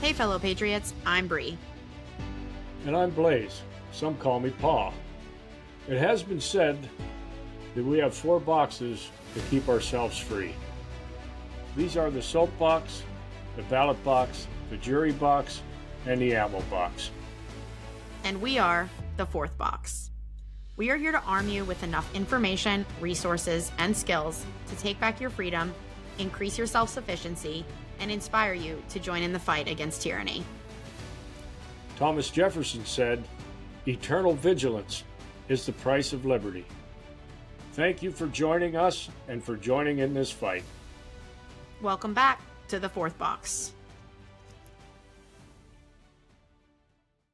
Hey, fellow patriots, I'm Bree. And I'm Blaze. Some call me Pa. It has been said that we have 4 boxes to keep ourselves free. These are the soap box, the ballot box, the jury box, and the ammo box. And we are the 4th box. We are here to arm you with enough information, resources, and skills to take back your freedom, increase your self-sufficiency, and inspire you to join in the fight against tyranny. Thomas Jefferson said, "Eternal vigilance is the price of liberty." Thank you for joining us and for joining in this fight. Welcome back to the 4th box.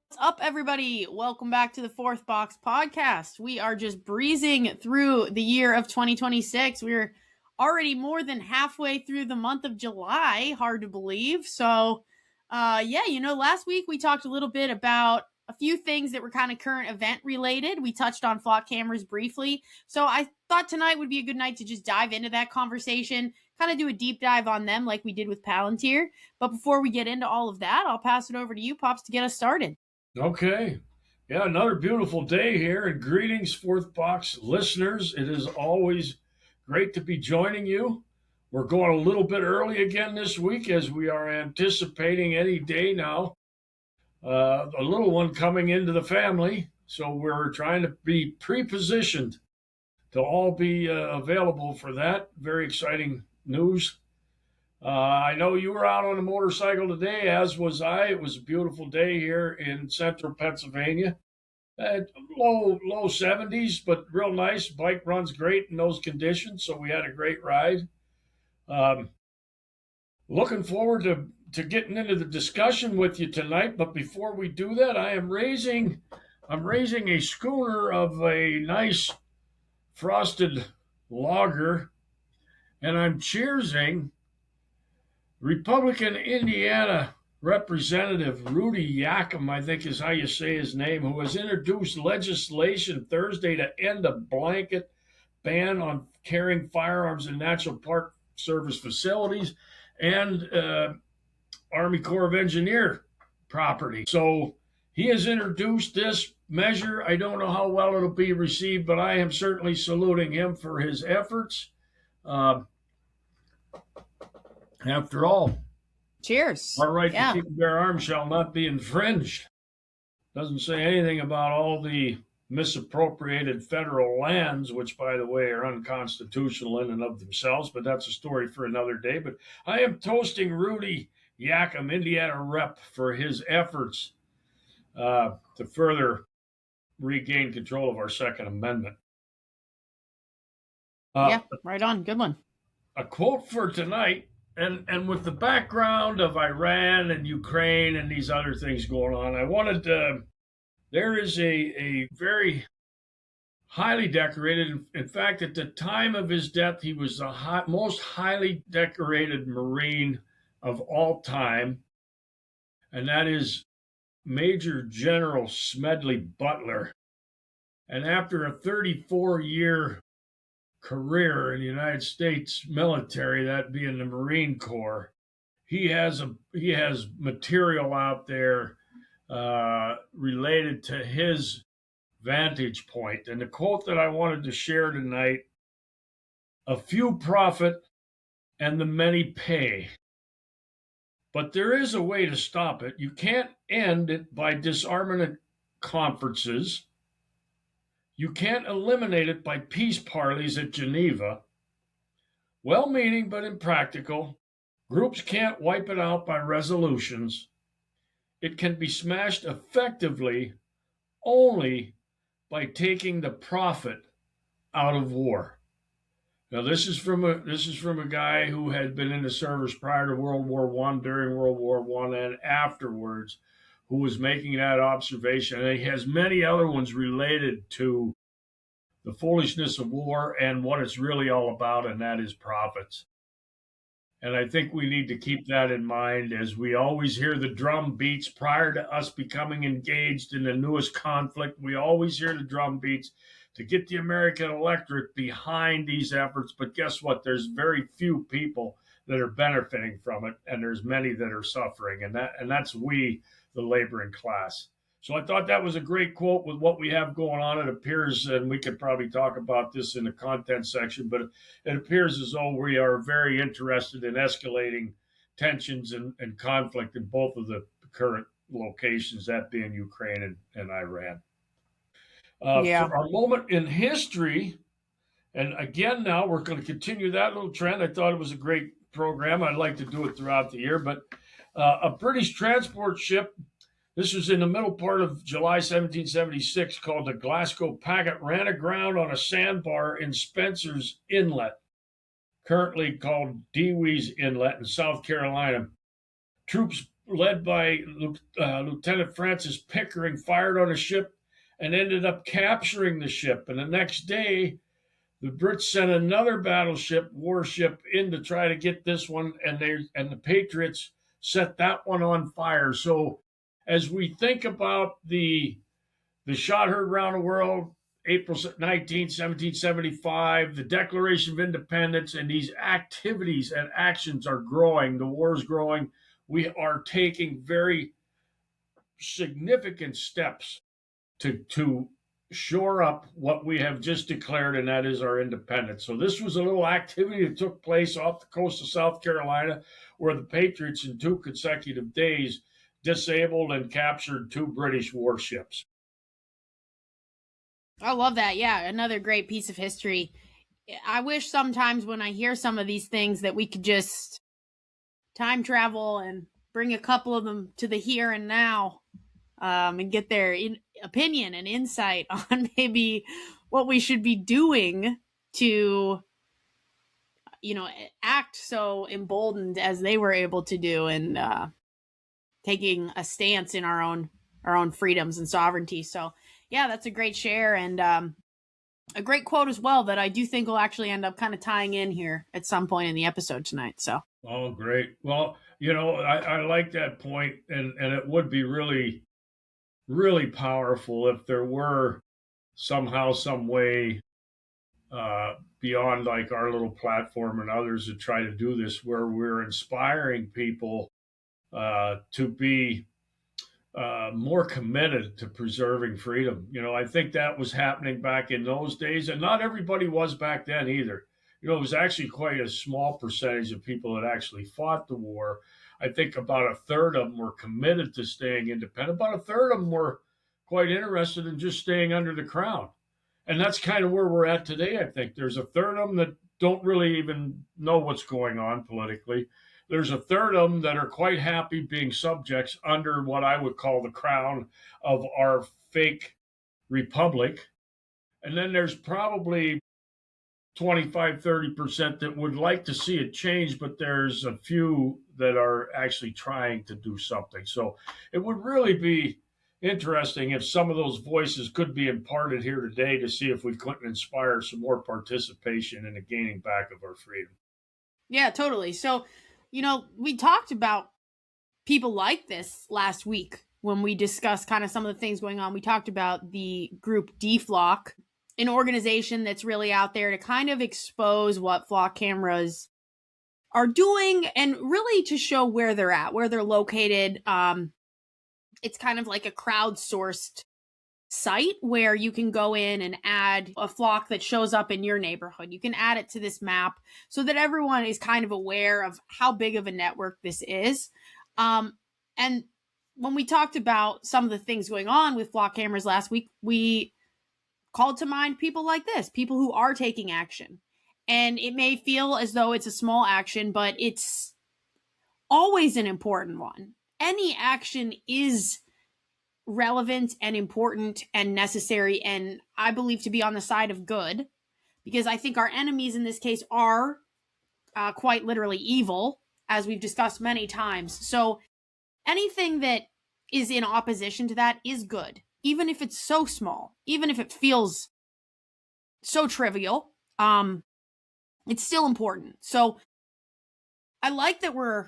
What's up, everybody? Welcome back to the 4th Box podcast. We are just breezing through the year of 2026. We're already more than halfway through the month of July. Hard to believe. So, last week we talked a little bit about a few things that were kind of current event related. We touched on flock cameras briefly. So I thought tonight would be a good night to just dive into that conversation, kind of do a deep dive on them like we did with Palantir. But before we get into all of that, I'll pass it over to you, Pops, to get us started. Okay. Yeah, another beautiful day here. And greetings, 4th Box listeners. It is always great to be joining you. We're going a little bit early again this week as we are anticipating any day now a little one coming into the family. So we're trying to be pre-positioned to all be available for that. Very exciting news. I know you were out on a motorcycle today, as was I. It was a beautiful day here in central Pennsylvania. Low 70s, but real nice. Bike runs great in those conditions, so we had a great ride. Looking forward to getting into the discussion with you tonight. But before we do that, I'm raising a schooner of a nice frosted lager, and I'm cheersing Republican Indiana Representative Rudy Yakum, I think is how you say his name, who has introduced legislation Thursday to end a blanket ban on carrying firearms in National Park Service facilities and Army Corps of Engineer property. So he has introduced this measure. I don't know how well it'll be received, but I am certainly saluting him for his efforts. After all, cheers. Our right to keep and bear arms shall not be infringed. Doesn't say anything about all the misappropriated federal lands, which, by the way, are unconstitutional in and of themselves, but that's a story for another day. But I am toasting Rudy Yakum, Indiana rep, for his efforts to further regain control of our Second Amendment. Right on. Good one. A quote for tonight. And with the background of Iran and Ukraine and these other things going on, I wanted to, there is a very highly decorated, in fact, at the time of his death, he was the most highly decorated Marine of all time, and that is Major General Smedley Butler. And after a 34-year career in the United States military, that being the Marine Corps, he has material out there related to his vantage point. And the quote that I wanted to share tonight: "A few profit and the many pay. But there is a way to stop it. You can't end it by disarmament conferences. You can't eliminate it by peace parleys at Geneva. Well-meaning but impractical. Groups can't wipe it out by resolutions. It can be smashed effectively only by taking the profit out of war." Now, this is from a guy who had been in the service prior to World War I, during World War I, and afterwards, who was making that observation. And he has many other ones related to the foolishness of war and what it's really all about, and that is profits. And I think we need to keep that in mind as we always hear the drum beats prior to us becoming engaged in the newest conflict. We always hear the drum beats to get the American electorate behind these efforts. But guess what? There's very few people that are benefiting from it, and there's many that are suffering, and that's we, the laboring class. So I thought that was a great quote with what we have going on. It appears, and we could probably talk about this in the content section, but it appears as though we are very interested in escalating tensions and conflict in both of the current locations, that being Ukraine and Iran. Yeah. For our moment in history, and again, now we're going to continue that little trend. I thought it was a great program. I'd like to do it throughout the year, but a British transport ship, this was in the middle part of July 1776, called the Glasgow Packet, ran aground on a sandbar in Spencer's Inlet, currently called Dewey's Inlet in South Carolina. Troops led by Lieutenant Francis Pickering fired on the ship and ended up capturing the ship. And the next day, the Brits sent another warship in to try to get this one, and the Patriots set that one on fire. So as we think about the shot heard around the world, April 19, 1775, the Declaration of Independence, and these activities and actions are growing. The war is growing. We are taking very significant steps to shore up what we have just declared, and that is our independence. So this was a little activity that took place off the coast of South Carolina, where the Patriots in 2 consecutive days disabled and captured 2 British warships. I love that. Yeah, another great piece of history. I wish sometimes when I hear some of these things that we could just time travel and bring a couple of them to the here and now, and get their opinion and insight on maybe what we should be doing to, act so emboldened as they were able to do, and taking a stance in our own freedoms and sovereignty. So yeah, that's a great share, and a great quote as well that I do think will actually end up kind of tying in here at some point in the episode tonight. So. Oh, great. Well, I like that point, and it would be really, really powerful if there were somehow, some way, beyond like our little platform and others that try to do this, where we're inspiring people to be more committed to preserving freedom. I think that was happening back in those days, and not everybody was back then either. It was actually quite a small percentage of people that actually fought the war. I think about a third of them were committed to staying independent. About a third of them were quite interested in just staying under the crown. And that's kind of where we're at today, I think. There's a third of them that don't really even know what's going on politically. There's a third of them that are quite happy being subjects under what I would call the crown of our fake republic. And then there's probably 25-30% that would like to see it change, but there's a few that are actually trying to do something. So it would really be interesting if some of those voices could be imparted here today, to see if we couldn't inspire some more participation in the gaining back of our freedom. Yeah, totally. So, we talked about people like this last week when we discussed kind of some of the things going on. We talked about the group DeFlock, an organization that's really out there to kind of expose what flock cameras are doing, and really to show where they're at, where they're located. It's kind of like a crowdsourced site where you can go in and add a flock that shows up in your neighborhood. You can add it to this map so that everyone is kind of aware of how big of a network this is. And when we talked about some of the things going on with flock cameras last week, we called to mind people like this, people who are taking action. And it may feel as though it's a small action, but it's always an important one. Any action is relevant and important and necessary, and I believe to be on the side of good, because I think our enemies in this case are quite literally evil, as we've discussed many times. So anything that is in opposition to that is good, even if it's so small, even if it feels so trivial. It's still important. So I like that we're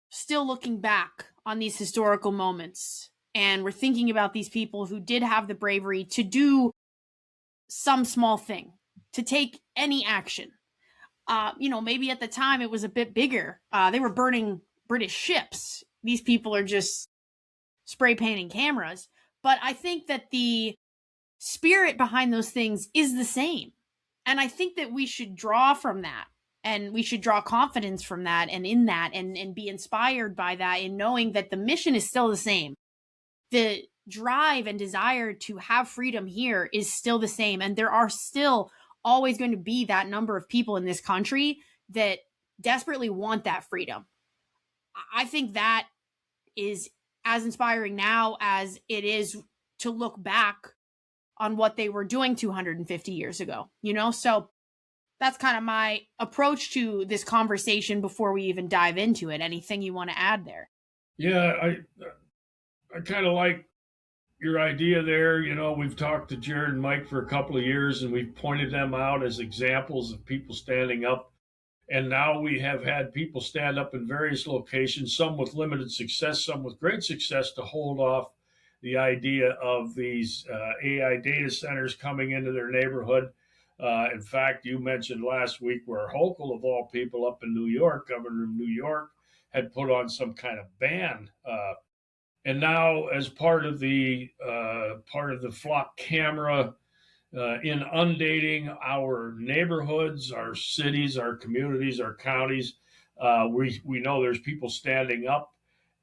still looking back on these historical moments, and we're thinking about these people who did have the bravery to do some small thing, to take any action. Maybe at the time it was a bit bigger. They were burning British ships. These people are just spray painting cameras. But I think that the spirit behind those things is the same. And I think that we should draw from that, and we should draw confidence from that and in that, and be inspired by that, in knowing that the mission is still the same. The drive and desire to have freedom here is still the same. And there are still always going to be that number of people in this country that desperately want that freedom. I think that is as inspiring now as it is to look back on what they were doing 250 years ago, So that's kind of my approach to this conversation before we even dive into it. Anything you want to add there? Yeah, I kind of like your idea there. We've talked to Jared and Mike for a couple of years, and we've pointed them out as examples of people standing up. And now we have had people stand up in various locations, some with limited success, some with great success, to hold off the idea of these AI data centers coming into their neighborhood. In fact, you mentioned last week where Hochul, of all people, up in New York, governor of New York, had put on some kind of ban. And now, as part of the flock camera inundating our neighborhoods, our cities, our communities, our counties, we know there's people standing up.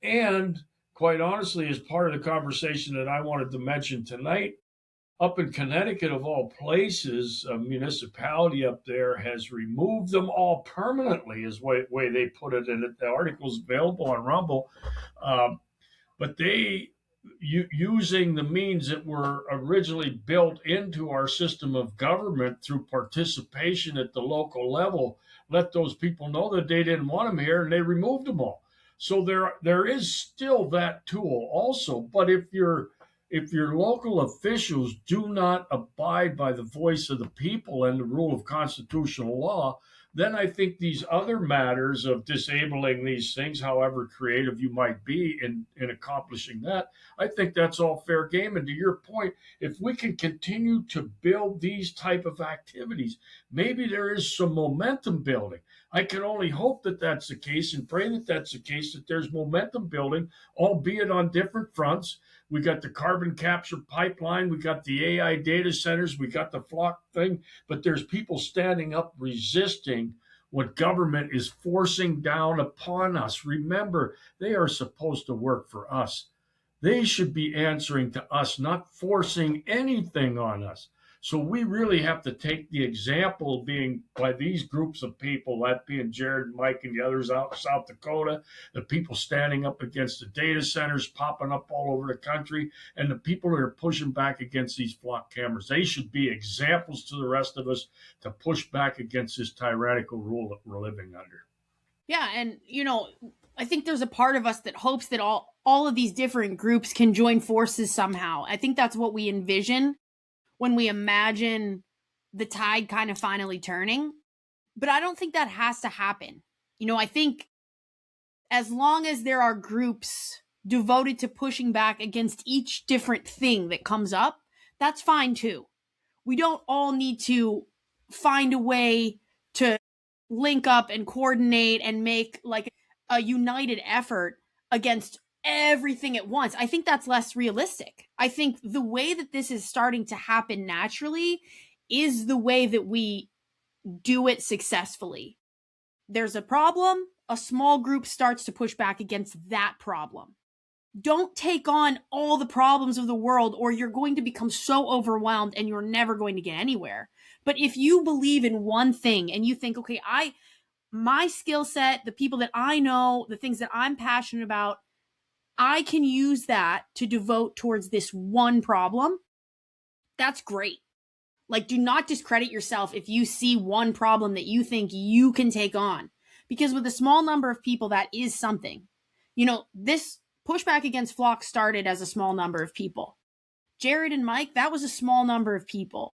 And quite honestly, as part of the conversation that I wanted to mention tonight, up in Connecticut, of all places, a municipality up there has removed them all permanently, is the way they put it. And the article's available on Rumble. But they, using the means that were originally built into our system of government through participation at the local level, let those people know that they didn't want them here, and they removed them all. So there is still that tool also. But if your local officials do not abide by the voice of the people and the rule of constitutional law, then I think these other matters of disabling these things, however creative you might be in accomplishing that, I think that's all fair game. And to your point, if we can continue to build these type of activities, maybe there is some momentum building. I can only hope that that's the case, and pray that that's the case, that there's momentum building, albeit on different fronts. We got the carbon capture pipeline, we got the AI data centers, we got the flock thing, but there's people standing up resisting what government is forcing down upon us. Remember, they are supposed to work for us. They should be answering to us, not forcing anything on us. So we really have to take the example being by these groups of people, that being Jared and Mike and the others out in South Dakota, the people standing up against the data centers popping up all over the country, and the people that are pushing back against these flock cameras. They should be examples to the rest of us to push back against this tyrannical rule that we're living under. Yeah, and I think there's a part of us that hopes that all of these different groups can join forces somehow. I think that's what we envision when we imagine the tide kind of finally turning. But I don't think that has to happen. I think as long as there are groups devoted to pushing back against each different thing that comes up, that's fine too. We don't all need to find a way to link up and coordinate and make like a united effort against everything at once. I think that's less realistic. I think the way that this is starting to happen naturally is the way that we do it successfully. There's a problem, a small group starts to push back against that problem. Don't take on all the problems of the world, or you're going to become so overwhelmed and you're never going to get anywhere. But if you believe in one thing and you think, okay, my skill set, the people that I know, the things that I'm passionate about, I can use that to devote towards this one problem, that's great. Like, do not discredit yourself if you see one problem that you think you can take on. Because with a small number of people, that is something. This pushback against flock started as a small number of people. Jared and Mike, that was a small number of people.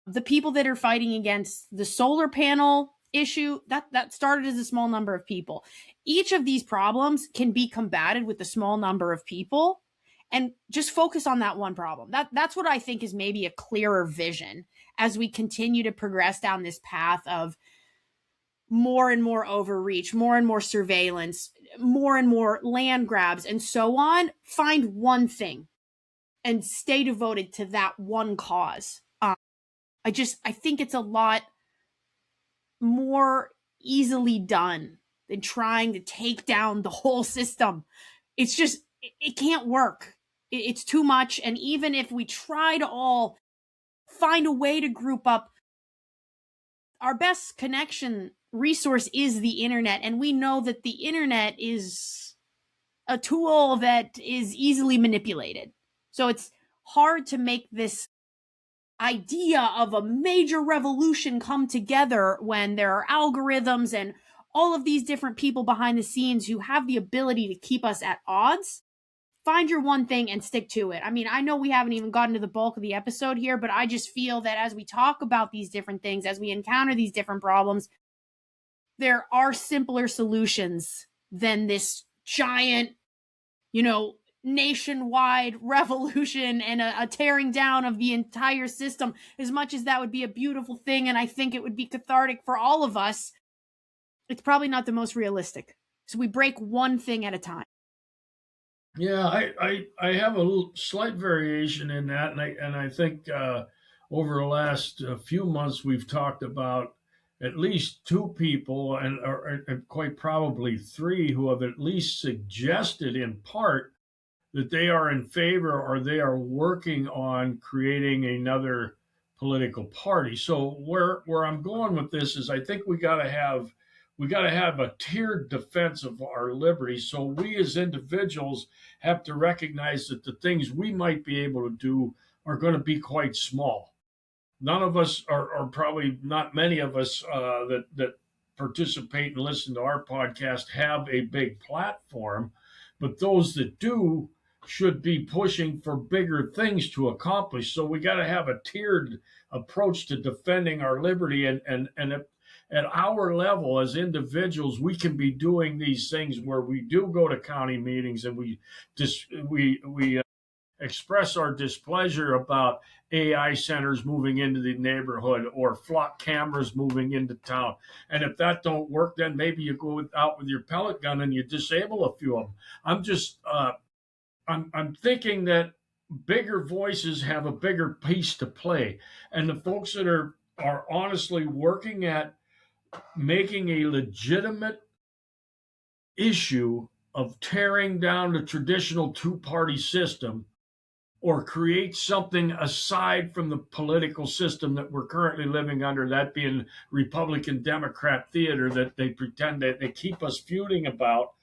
The people that are fighting against the solar panel issue, that started as a small number of people. Each of these problems can be combated with a small number of people, and just focus on that one problem. That's what I think is maybe a clearer vision as we continue to progress down this path of more and more overreach, more and more surveillance, more and more land grabs, and so on. Find one thing and stay devoted to that one cause. I think it's a lot more easily done than trying to take down the whole system. It's just, it can't work. It's too much. And even if we try to all find a way to group up, our best connection resource is the internet. And we know that the internet is a tool that is easily manipulated. So it's hard to make this idea of a major revolution come together when there are algorithms and all of these different people behind the scenes who have the ability to keep us at odds. Find your one thing and stick to it. I mean, I know we haven't even gotten to the bulk of the episode here, but I just feel that as we talk about these different things, as we encounter these different problems, there are simpler solutions than this giant, nationwide revolution and a tearing down of the entire system. As much as that would be a beautiful thing, and I think it would be cathartic for all of us, it's probably not the most realistic. So we break one thing at a time. Yeah, I have a slight variation in that, and I think over the last few months we've talked about at least two people, and quite probably three, who have at least suggested in part that they are in favor or they are working on creating another political party. So where I'm going with this is I think we got to have a tiered defense of our liberty. So we as individuals have to recognize that the things we might be able to do are going to be quite small. None of us are probably not many of us that participate and listen to our podcast have a big platform, but those that do should be pushing for bigger things to accomplish. So we got to have a tiered approach to defending our liberty, and at our level as individuals, we can be doing these things where we do go to county meetings and we express our displeasure about AI centers moving into the neighborhood or flock cameras moving into town. And if that don't work, then maybe you go out with your pellet gun and you disable a few of them. I'm thinking that bigger voices have a bigger piece to play, and the folks that are honestly working at making a legitimate issue of tearing down the traditional two-party system or create something aside from the political system that we're currently living under, that being Republican Democrat theater that they pretend that they keep us feuding about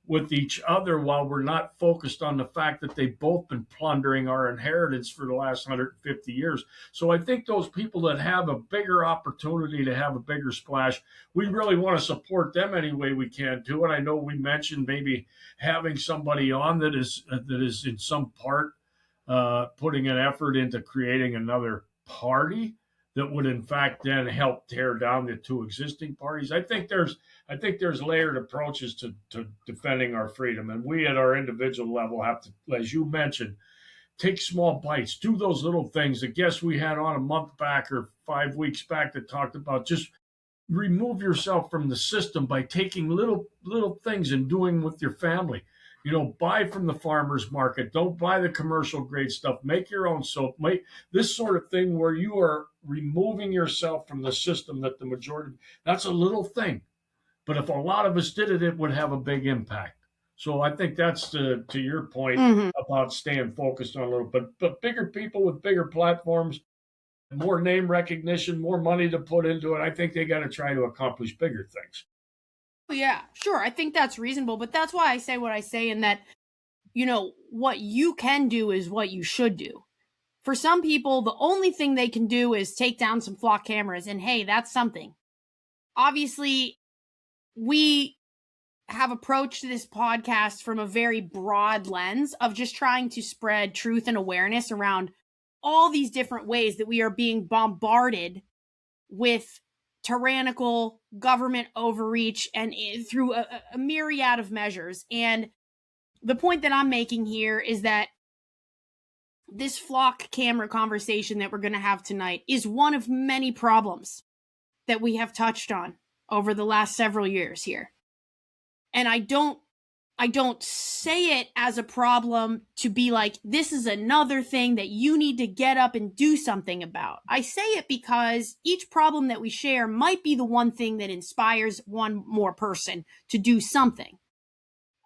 with each other while we're not focused on the fact that they've both been plundering our inheritance for the last 150 years. So I think those people that have a bigger opportunity to have a bigger splash, we really want to support them any way we can too. And I know we mentioned maybe having somebody on that is in some part putting an effort into creating another party that would in fact then help tear down the two existing parties. I think there's layered approaches to defending our freedom, and we at our individual level have to, as you mentioned, take small bites, do those little things. The guest we had on a month back or 5 weeks back that talked about just remove yourself from the system by taking little things and doing with your family. Buy from the farmer's market. Don't buy the commercial grade stuff. Make your own soap. Make this sort of thing where you are removing yourself from the system that the majority, that's a little thing. But if a lot of us did it, it would have a big impact. So I think that's to your point about staying focused on a little, but bigger people with bigger platforms, more name recognition, more money to put into it. I think they got to try to accomplish bigger things. Yeah, sure. I think that's reasonable, but that's why I say what I say, in that, what you can do is what you should do. For some people, the only thing they can do is take down some flock cameras, and hey, that's something. Obviously, we have approached this podcast from a very broad lens of just trying to spread truth and awareness around all these different ways that we are being bombarded with tyrannical government overreach and through a myriad of measures. And the point that I'm making here is that this flock camera conversation that we're going to have tonight is one of many problems that we have touched on over the last several years here. And I don't say it as a problem to be like, this is another thing that you need to get up and do something about. I say it because each problem that we share might be the one thing that inspires one more person to do something.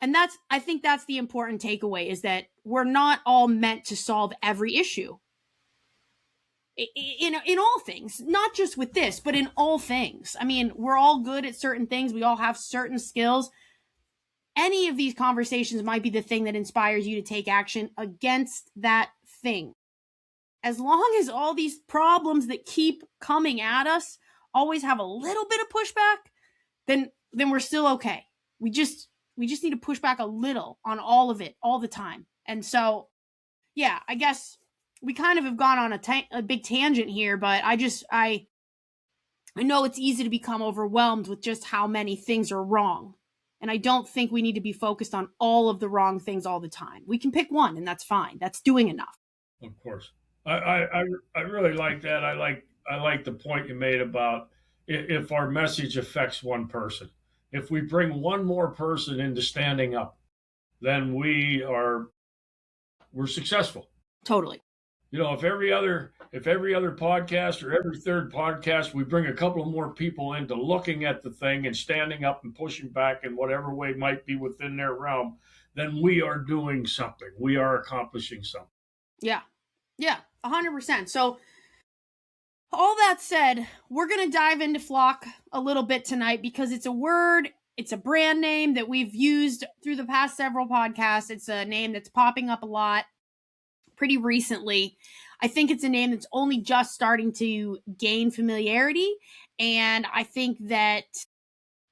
And I think that's the important takeaway, is that we're not all meant to solve every issue. In all things, not just with this, but in all things. I mean, we're all good at certain things. We all have certain skills. Any of these conversations might be the thing that inspires you to take action against that thing. As long as all these problems that keep coming at us always have a little bit of pushback, then we're still okay. We just need to push back a little on all of it all the time. And so, yeah, I guess we kind of have gone on a big tangent here, but I know it's easy to become overwhelmed with just how many things are wrong. And I don't think we need to be focused on all of the wrong things all the time. We can pick one, and that's fine. That's doing enough. Of course. I really like that. I like the point you made about if our message affects one person. If we bring one more person into standing up, then we're successful. Totally. You know, if every other podcast or every third podcast, we bring a couple of more people into looking at the thing and standing up and pushing back in whatever way might be within their realm, then we are doing something. We are accomplishing something. Yeah. Yeah, 100%. So all that said, we're going to dive into Flock a little bit tonight because it's a word, it's a brand name that we've used through the past several podcasts. It's a name that's popping up a lot pretty recently. I think it's a name that's only just starting to gain familiarity. And I think that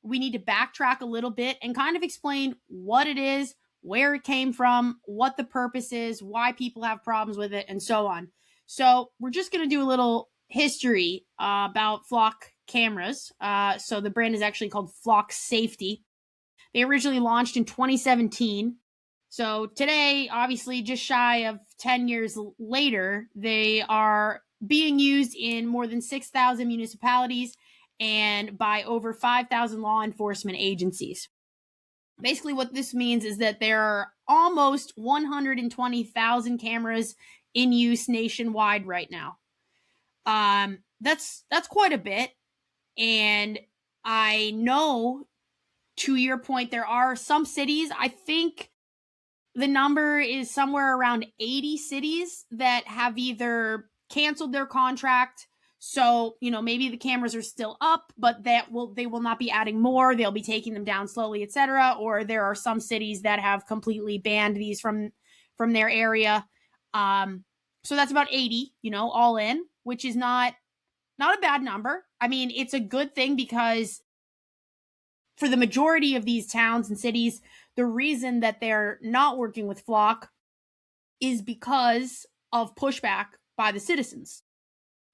we need to backtrack a little bit and kind of explain what it is, where it came from, what the purpose is, why people have problems with it, and so on. So we're just going to do a little history about Flock cameras. So the brand is actually called Flock Safety. They originally launched in 2017. So today, obviously, just shy of 10 years later, they are being used in more than 6,000 municipalities and by over 5,000 law enforcement agencies. Basically, what this means is that there are almost 120,000 cameras in use nationwide right now. That's quite a bit. And I know, to your point, there are some cities, I think the number is somewhere around 80 cities that have either canceled their contract. So, you know, maybe the cameras are still up, but they will not be adding more. They'll be taking them down slowly, etc. Or there are some cities that have completely banned these from their area. So that's about 80, you know, all in, which is not a bad number. I mean, it's a good thing because for the majority of these towns and cities, the reason that they're not working with Flock is because of pushback by the citizens.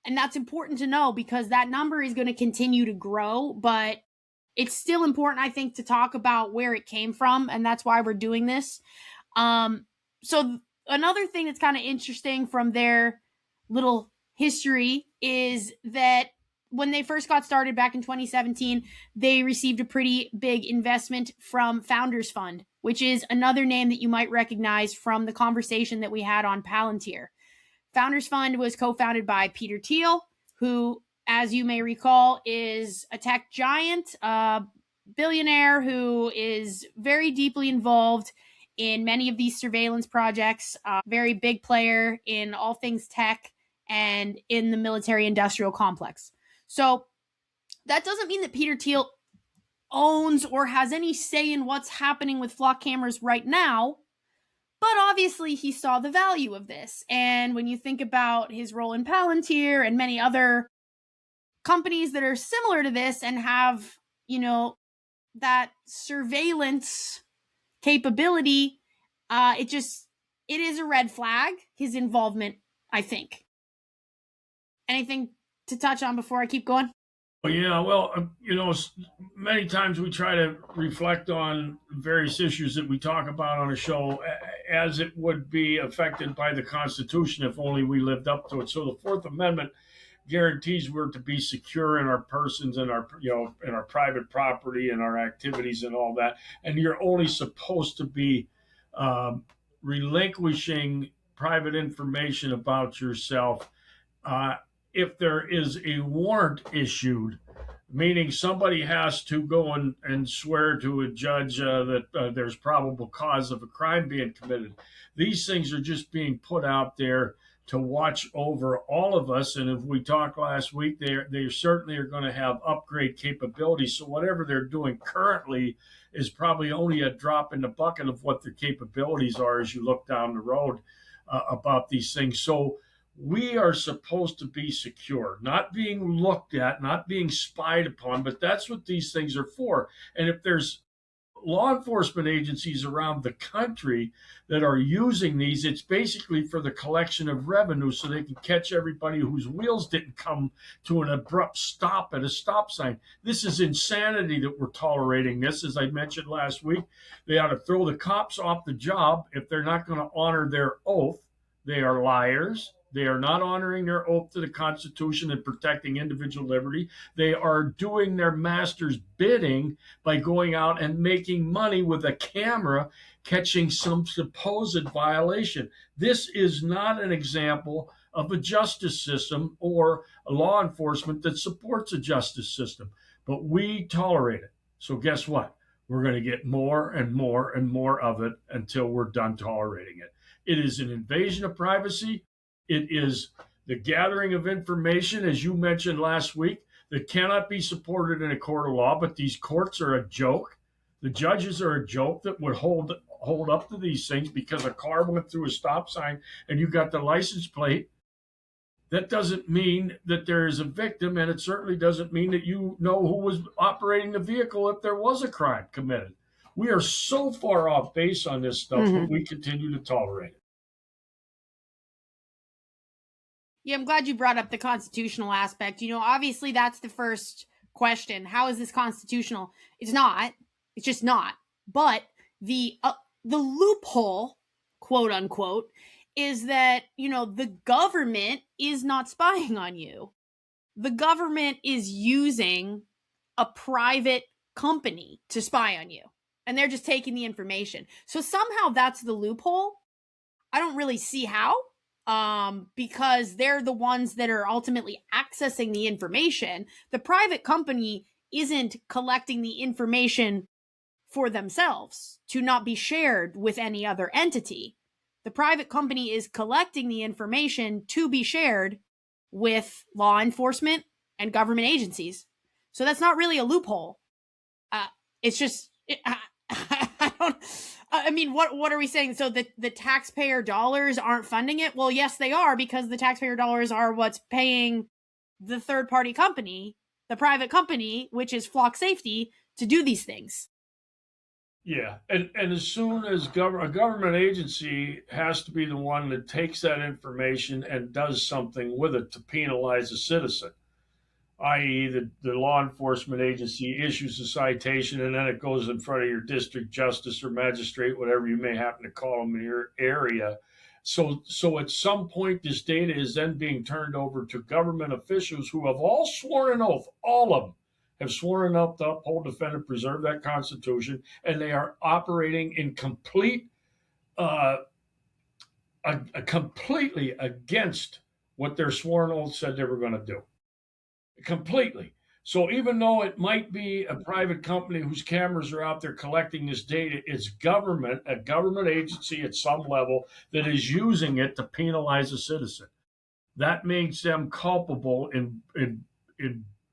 And that's important to know because that number is going to continue to grow, but it's still important, I think, to talk about where it came from, and that's why we're doing this. So another thing that's kind of interesting from their little history is that when they first got started back in 2017, they received a pretty big investment from Founders Fund, which is another name that you might recognize from the conversation that we had on Palantir. Founders Fund was co-founded by Peter Thiel, who, as you may recall, is a tech giant, a billionaire who is very deeply involved in many of these surveillance projects, a very big player in all things tech and in the military-industrial complex. So that doesn't mean that Peter Thiel owns or has any say in what's happening with Flock cameras right now, but obviously he saw the value of this. And when you think about his role in Palantir and many other companies that are similar to this and have, you know, that surveillance capability, it is a red flag, his involvement, I think. Anything to touch on before I keep going? Yeah, well, you know, many times we try to reflect on various issues that we talk about on a show as it would be affected by the Constitution if only we lived up to it. So the Fourth Amendment guarantees we're to be secure in our persons and our, in our private property and our activities and all that. And you're only supposed to be relinquishing private information about yourself uh, if there is a warrant issued, meaning somebody has to go and swear to a judge that there's probable cause of a crime being committed. These things are just being put out there to watch over all of us. And if we talked last week, they certainly are going to have upgrade capabilities. So whatever they're doing currently is probably only a drop in the bucket of what their capabilities are as you look down the road about these things. So we are supposed to be secure, not being looked at, not being spied upon, but that's what these things are for. And if there's law enforcement agencies around the country that are using these, it's basically for the collection of revenue so they can catch everybody whose wheels didn't come to an abrupt stop at a stop sign. This is insanity that we're tolerating this. As I mentioned last week, they ought to throw the cops off the job if they're not going to honor their oath. They are liars. They are not honoring their oath to the Constitution and protecting individual liberty. They are doing their master's bidding by going out and making money with a camera, catching some supposed violation. This is not an example of a justice system or a law enforcement that supports a justice system, but we tolerate it. So guess what? We're going to get more and more and more of it until we're done tolerating it. It is an invasion of privacy. It is the gathering of information, as you mentioned last week, that cannot be supported in a court of law, but these courts are a joke. The judges are a joke that would hold up to these things because a car went through a stop sign and you got the license plate. That doesn't mean that there is a victim, and it certainly doesn't mean that you know who was operating the vehicle if there was a crime committed. We are so far off base on this stuff, but we continue to tolerate it. Yeah, I'm glad you brought up the constitutional aspect. Obviously that's the first question. How is this constitutional? It's not. It's just not. But the loophole, quote unquote, is that, the government is not spying on you. The government is using a private company to spy on you, and they're just taking the information. So somehow that's the loophole. I don't really see how. Because they're the ones that are ultimately accessing the information. The private company isn't collecting the information for themselves to not be shared with any other entity. The private company is collecting the information to be shared with law enforcement and government agencies. So that's not really a loophole. It's just, what are we saying? So the taxpayer dollars aren't funding it? Well, yes, they are, because the taxpayer dollars are what's paying the third-party company, the private company, which is Flock Safety, to do these things. Yeah, and as soon as a government agency has to be the one that takes that information and does something with it to penalize a citizen, i.e. the law enforcement agency issues a citation and then it goes in front of your district justice or magistrate, whatever you may happen to call them in your area. So at some point, this data is then being turned over to government officials who have all sworn an oath, all of them have sworn an oath to uphold, defend, and preserve that Constitution, and they are operating in completely against what their sworn oath said they were going to do. Completely. So even though it might be a private company whose cameras are out there collecting this data, it's a government agency at some level that is using it to penalize a citizen. That makes them culpable in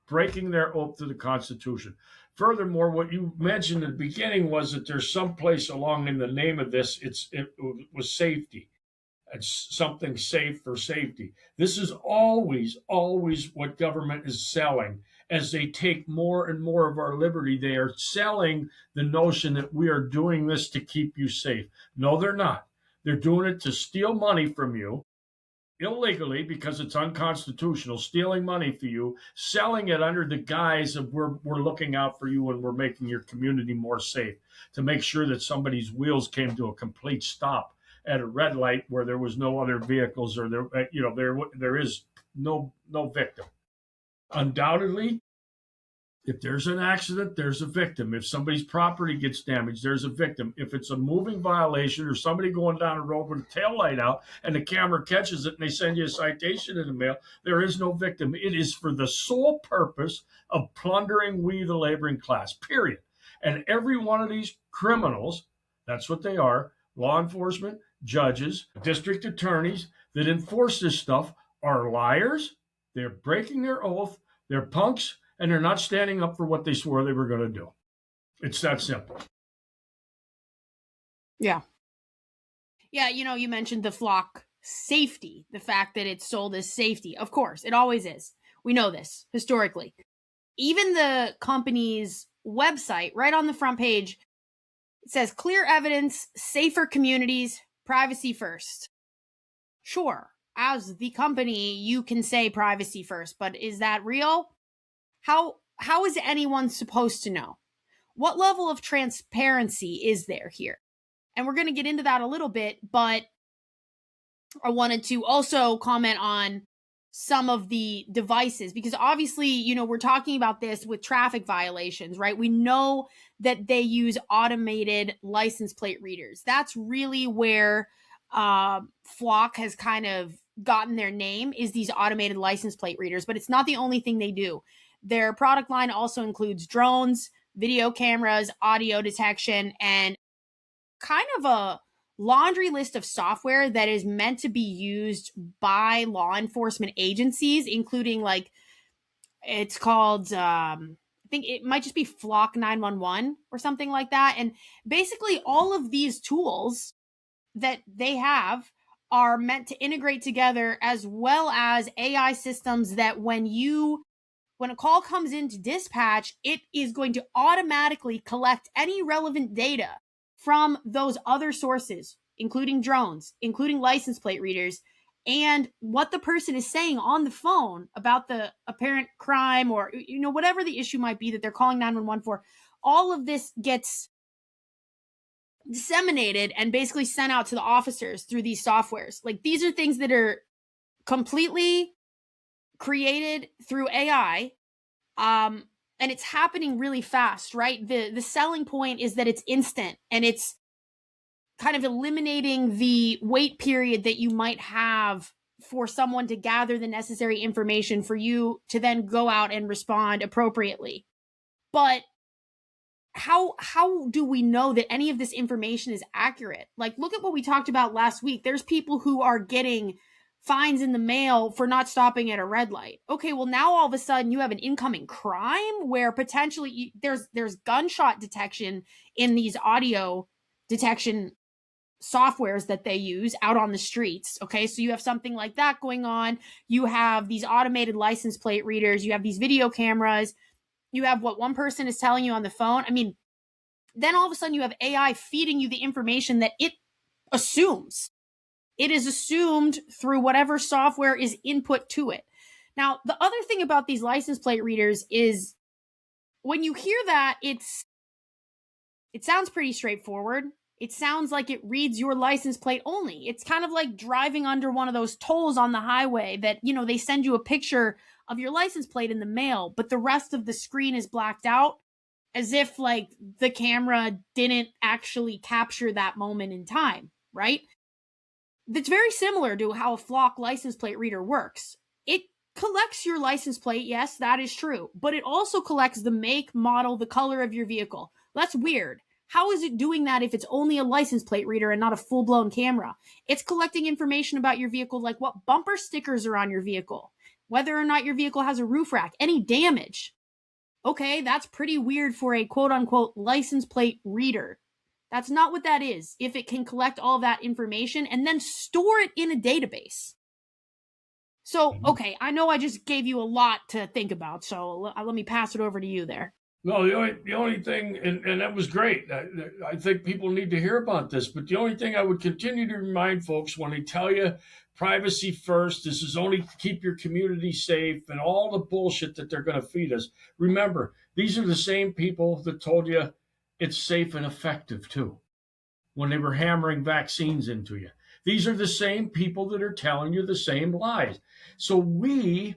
breaking their oath to the Constitution. Furthermore, what you mentioned at the beginning was that there's some place along in the name of this, it was safety. It's something safe for safety. This is always what government is selling. As they take more and more of our liberty, they are selling the notion that we are doing this to keep you safe. No, they're not. They're doing it to steal money from you illegally because it's unconstitutional, stealing money for you, selling it under the guise of we're looking out for you and we're making your community more safe, to make sure that somebody's wheels came to a complete stop at a red light where there was no other vehicles, or there is no victim. Undoubtedly, if there's an accident, there's a victim. If somebody's property gets damaged, there's a victim. If it's a moving violation or somebody going down a road with a tail light out and the camera catches it and they send you a citation in the mail, there is no victim. It is for the sole purpose of plundering we, the laboring class, period. And every one of these criminals, that's what they are, law enforcement, judges, district attorneys that enforce this stuff are liars. They're breaking their oath. They're punks. And they're not standing up for what they swore they were going to do. It's that simple. Yeah. Yeah, you mentioned DeFlock safety, the fact that it's sold as safety. Of course, it always is. We know this historically. Even the company's website, right on the front page, it says clear evidence, safer communities, privacy first. Sure, as the company, you can say privacy first, but is that real? How is anyone supposed to know? What level of transparency is there here? And we're going to get into that a little bit, but I wanted to also comment on some of the devices, because obviously, we're talking about this with traffic violations, right? We know that they use automated license plate readers. That's really where Flock has kind of gotten their name, is these automated license plate readers, but it's not the only thing they do. Their product line also includes drones, video cameras, audio detection, and kind of a laundry list of software that is meant to be used by law enforcement agencies, including it's called, I think it might just be Flock 911 or something like that. And basically all of these tools that they have are meant to integrate together, as well as AI systems that when a call comes into dispatch, it is going to automatically collect any relevant data from those other sources, including drones, including license plate readers, and what the person is saying on the phone about the apparent crime or, whatever the issue might be that they're calling 911 for. All of this gets disseminated and basically sent out to the officers through these softwares. These are things that are completely created through AI, and it's happening really fast, right? The selling point is that it's instant, and it's kind of eliminating the wait period that you might have for someone to gather the necessary information for you to then go out and respond appropriately. But how do we know that any of this information is accurate? Look at what we talked about last week. There's people who are getting fines in the mail for not stopping at a red light. Okay, well now all of a sudden you have an incoming crime where potentially there's gunshot detection in these audio detection softwares that they use out on the streets. Okay, so you have something like that going on. You have these automated license plate readers. You have these video cameras. You have what one person is telling you on the phone. I mean, then all of a sudden you have AI feeding you the information that it assumes. It is assumed through whatever software is input to it. Now, the other thing about these license plate readers is when you hear that, it sounds pretty straightforward. It sounds like it reads your license plate only. It's kind of like driving under one of those tolls on the highway that, they send you a picture of your license plate in the mail, but the rest of the screen is blacked out, as if the camera didn't actually capture that moment in time, right? That's very similar to how a Flock license plate reader works. It collects your license plate, yes, that is true, but it also collects the make, model, the color of your vehicle. That's weird. How is it doing that if it's only a license plate reader and not a full-blown camera? It's collecting information about your vehicle, like what bumper stickers are on your vehicle, whether or not your vehicle has a roof rack, any damage. Okay, that's pretty weird for a quote-unquote license plate reader. That's not what that is, if it can collect all that information and then store it in a database. So, okay, I know I just gave you a lot to think about, so let me pass it over to you there. No, the only thing, and that was great. I think people need to hear about this, but the only thing I would continue to remind folks when they tell you privacy first, this is only to keep your community safe, and all the bullshit that they're going to feed us. Remember, these are the same people that told you it's safe and effective too, when they were hammering vaccines into you. These are the same people that are telling you the same lies. So we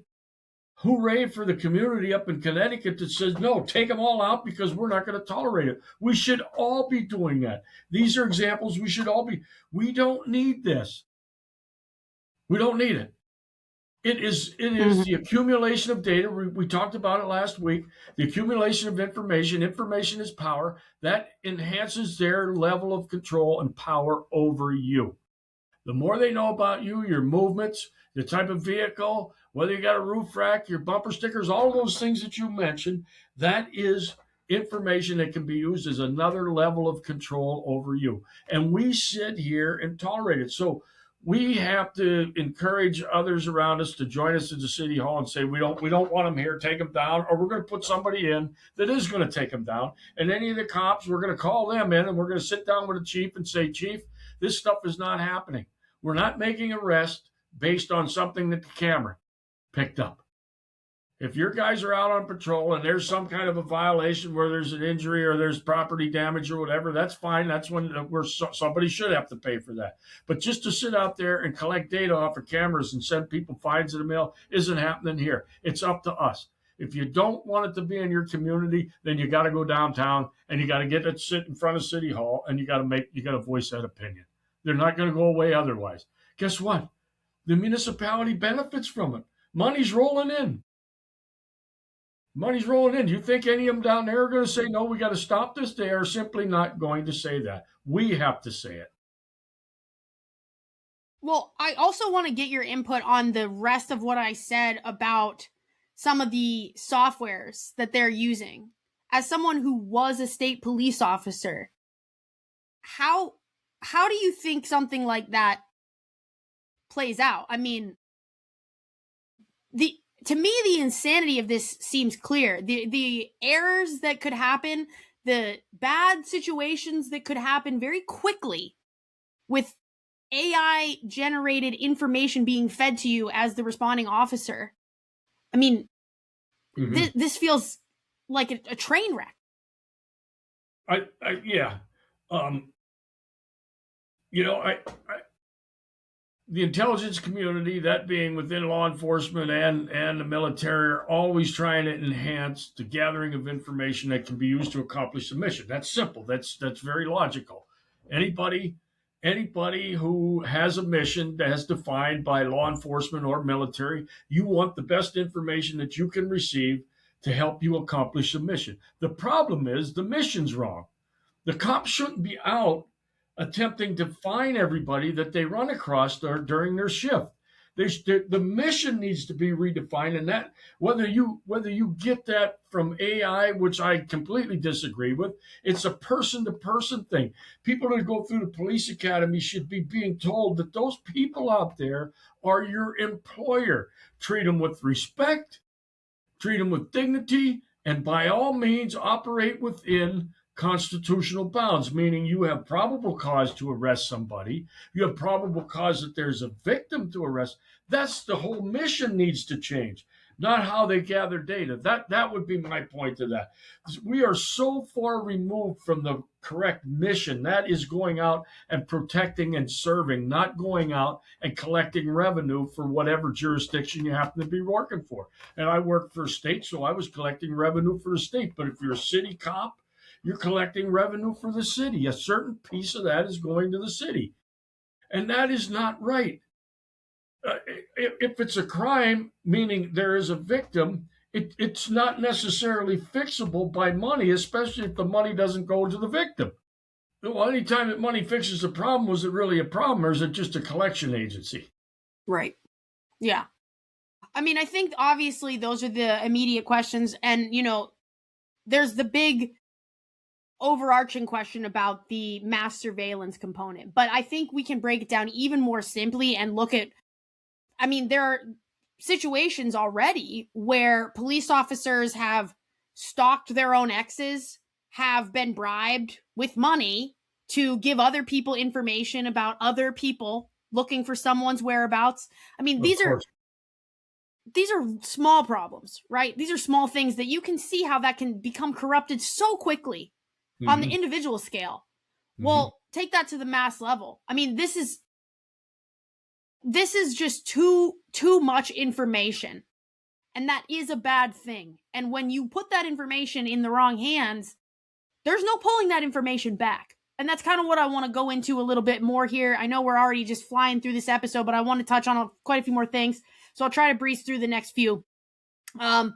hooray for the community up in Connecticut that says, no, take them all out because we're not going to tolerate it. We should all be doing that. These are examples we should all be. We don't need this. We don't need it. It is the accumulation of data. We talked about it last week. The accumulation of information. Information is power. That enhances their level of control and power over you. The more they know about you, your movements, the type of vehicle, whether you got a roof rack, your bumper stickers, all those things that you mentioned, that is information that can be used as another level of control over you. And we sit here and tolerate it. So we have to encourage others around us to join us at the city hall and say, we don't want them here, take them down, or we're going to put somebody in that is going to take them down. And any of the cops, we're going to call them in and we're going to sit down with the chief and say, Chief, this stuff is not happening. We're not making arrests based on something that the camera picked up. If your guys are out on patrol and there's some kind of a violation where there's an injury or there's property damage or whatever, that's fine. That's when somebody should have to pay for that. But just to sit out there and collect data off of cameras and send people fines in the mail isn't happening here. It's up to us. If you don't want it to be in your community, then you got to go downtown and you got to get to sit in front of City Hall and you got to voice that opinion. They're not going to go away otherwise. Guess what? The municipality benefits from it. Money's rolling in. Money's rolling in. Do you think any of them down there are going to say, no, we got to stop this? They are simply not going to say that. We have to say it. Well, I also want to get your input on the rest of what I said about some of the softwares that they're using. As someone who was a state police officer, how do you think something like that plays out? I mean, to me, the insanity of this seems clear. The errors that could happen, the bad situations that could happen very quickly with AI-generated information being fed to you as the responding officer. I mean, this feels like a train wreck. Yeah. The intelligence community, that being within law enforcement and the military, are always trying to enhance the gathering of information that can be used to accomplish the mission. That's simple. That's very logical. Anybody who has a mission that's defined by law enforcement or military, you want the best information that you can receive to help you accomplish the mission. The problem is the mission's wrong. The cops shouldn't be out attempting to find everybody that they run across during their shift. The mission needs to be redefined, and that whether you get that from AI, which I completely disagree with, it's a person-to-person thing. People that go through the police academy should be being told that those people out there are your employer. Treat them with respect, treat them with dignity, and by all means operate within constitutional bounds, meaning you have probable cause to arrest somebody. You have probable cause that there's a victim to arrest. That's the whole mission needs to change, not how they gather data. That would be my point to that. We are so far removed from the correct mission. That is going out and protecting and serving, not going out and collecting revenue for whatever jurisdiction you happen to be working for. And I worked for a state, so I was collecting revenue for the state. But if you're a city cop, you're collecting revenue for the city. A certain piece of that is going to the city. And that is not right. If it's a crime, meaning there is a victim, it's not necessarily fixable by money, especially if the money doesn't go to the victim. Well, anytime that money fixes a problem, was it really a problem, or is it just a collection agency? Right. Yeah. I mean, I think obviously those are the immediate questions. And, there's the big overarching question about the mass surveillance component. But I think we can break it down even more simply and look at, there are situations already where police officers have stalked their own exes, have been bribed with money to give other people information about other people looking for someone's whereabouts. These are small problems, right? These are small things that you can see how that can become corrupted so quickly on the individual scale. Well, take that to the mass level. This is this is just too much information. And that is a bad thing. And when you put that information in the wrong hands, there's no pulling that information back. And that's kind of what I want to go into a little bit more here. I know we're already just flying through this episode, but I want to touch on quite a few more things. So I'll try to breeze through the next few. All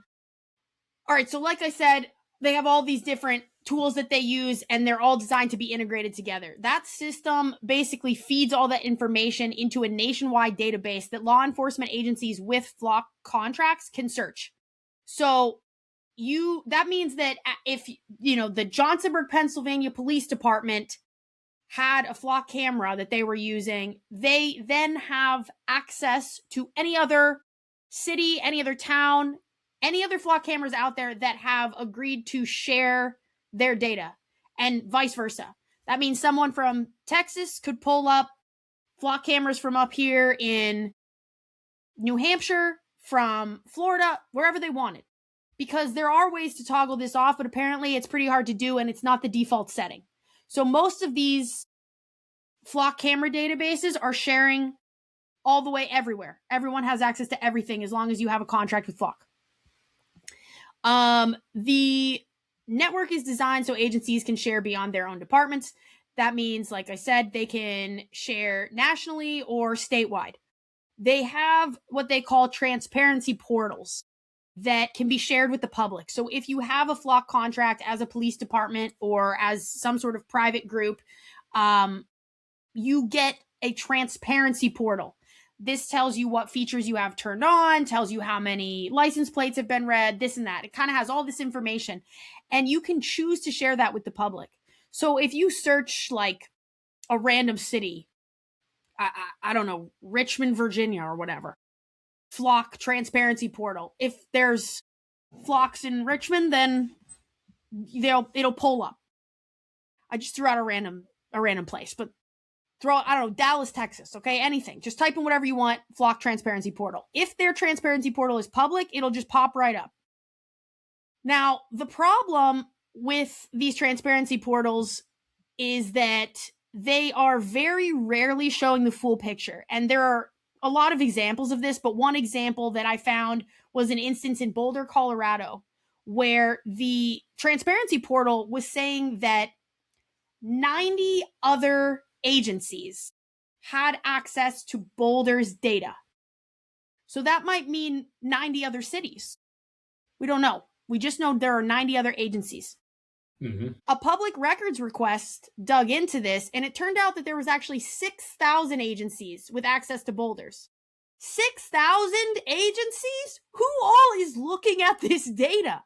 right, so like I said, they have all these different tools that they use, and they're all designed to be integrated together. That system basically feeds all that information into a nationwide database that law enforcement agencies with Flock contracts can search. So that means that if, the Johnsonburg, Pennsylvania Police Department had a Flock camera that they were using, they then have access to any other city, any other town, any other Flock cameras out there that have agreed to share their data, and vice versa. That means someone from Texas could pull up Flock cameras from up here in New Hampshire, from Florida, wherever they wanted. Because there are ways to toggle this off, but apparently it's pretty hard to do, and it's not the default setting. So most of these Flock camera databases are sharing all the way everywhere. Everyone has access to everything as long as you have a contract with Flock. The network is designed so agencies can share beyond their own departments. That means, like I said, they can share nationally or statewide. They have what they call transparency portals that can be shared with the public. So if you have a Flock contract as a police department or as some sort of private group, you get a transparency portal. This tells you what features you have turned on, tells you how many license plates have been read, this and that. It kind of has all this information, and you can choose to share that with the public. So if you search like a random city, I don't know, Richmond, Virginia or whatever, Flock transparency portal. If there's Flocks in Richmond, then it'll pull up. I just threw out a random place, but throw, I don't know, Dallas, Texas, okay? Anything. Just type in whatever you want, Flock transparency portal. If their transparency portal is public, it'll just pop right up. Now, the problem with these transparency portals is that they are very rarely showing the full picture. And there are a lot of examples of this, but one example that I found was an instance in Boulder, Colorado, where the transparency portal was saying that 90 other agencies had access to Boulder's data. So that might mean 90 other cities. We don't know. We just know there are 90 other agencies. Mm-hmm. A public records request dug into this, and it turned out that there was actually 6,000 agencies with access to Boulders. 6,000 agencies? Who all is looking at this data?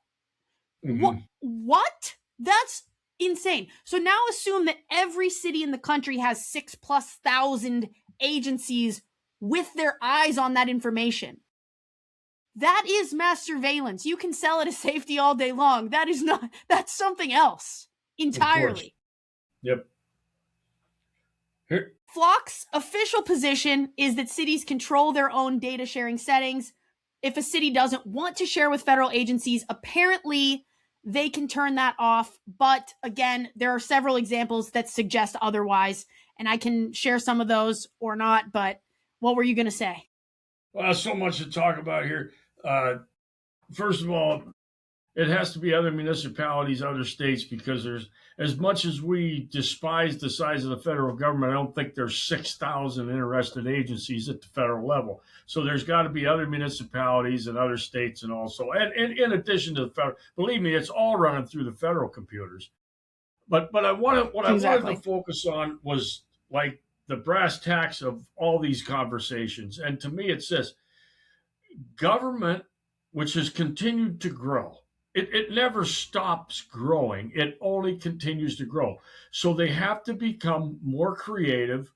Mm-hmm. What? That's insane. So now assume that every city in the country has 6,000+ agencies with their eyes on that information. That is mass surveillance. You can sell it as safety all day long. That's something else entirely. Yep. Here. Flock's official position is that cities control their own data sharing settings. If a city doesn't want to share with federal agencies, apparently they can turn that off. But again, there are several examples that suggest otherwise, and I can share some of those or not. But what were you going to say? Well, so much to talk about here. First of all, it has to be other municipalities, other states, because there's, as much as we despise the size of the federal government, I don't think there's 6,000 interested agencies at the federal level. So there's got to be other municipalities and other states, and also, and in addition to the federal, believe me, it's all running through the federal computers. But I wanted to focus on was like the brass tacks of all these conversations. And to me, it's this: government, which has continued to grow. It never stops growing. It only continues to grow. So they have to become more creative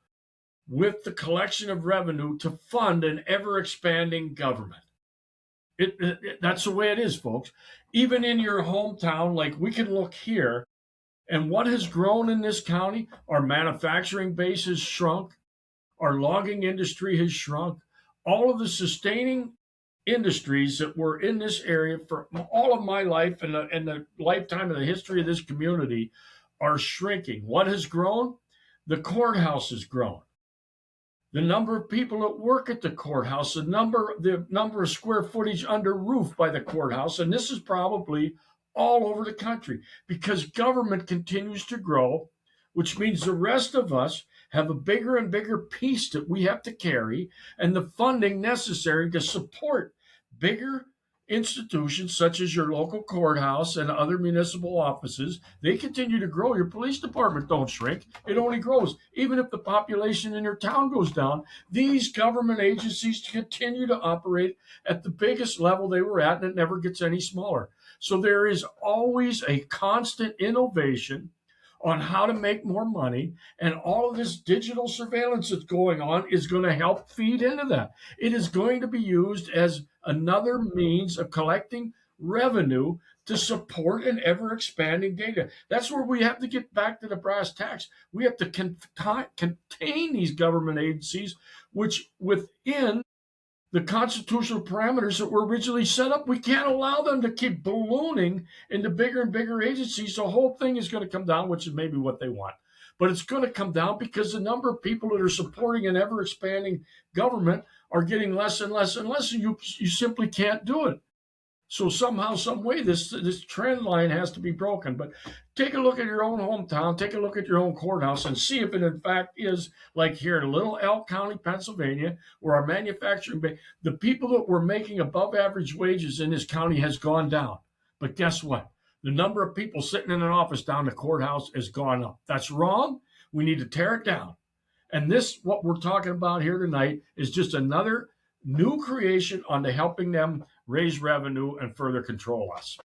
with the collection of revenue to fund an ever-expanding government. That's the way it is, folks. Even in your hometown, like we can look here, and what has grown in this county? Our manufacturing base has shrunk. Our logging industry has shrunk. All of the sustaining industries that were in this area for all of my life and the lifetime of the history of this community are shrinking. What has grown? The courthouse has grown. the number of people that work at the courthouse, the number of square footage under roof by the courthouse, and this is probably all over the country because government continues to grow, which means the rest of us have a bigger and bigger piece that we have to carry and the funding necessary to support bigger institutions such as your local courthouse and other municipal offices. They continue to grow. Your police department don't shrink. It only grows. Even if the population in your town goes down, these government agencies continue to operate at the biggest level they were at, and it never gets any smaller. So there is always a constant innovation on how to make more money, and all of this digital surveillance that's going on is going to help feed into that. It is going to be used as another means of collecting revenue to support an ever expanding data. That's where we have to get back to the brass tacks. We have to contain these government agencies, which within the constitutional parameters that were originally set up, we can't allow them to keep ballooning into bigger and bigger agencies. The whole thing is going to come down, which is maybe what they want. But it's going to come down because the number of people that are supporting an ever expanding government are getting less and less and less, and you simply can't do it. So somehow, some way, this trend line has to be broken. But take a look at your own hometown, take a look at your own courthouse, and see if it in fact is like here in Little Elk County, Pennsylvania, where our manufacturing, the people that were making above average wages in this county has gone down. But guess what? The number of people sitting in an office down the courthouse has gone up. That's wrong. We need to tear it down. And this, what we're talking about here tonight, is just another new creation on to helping them raise revenue and further control us.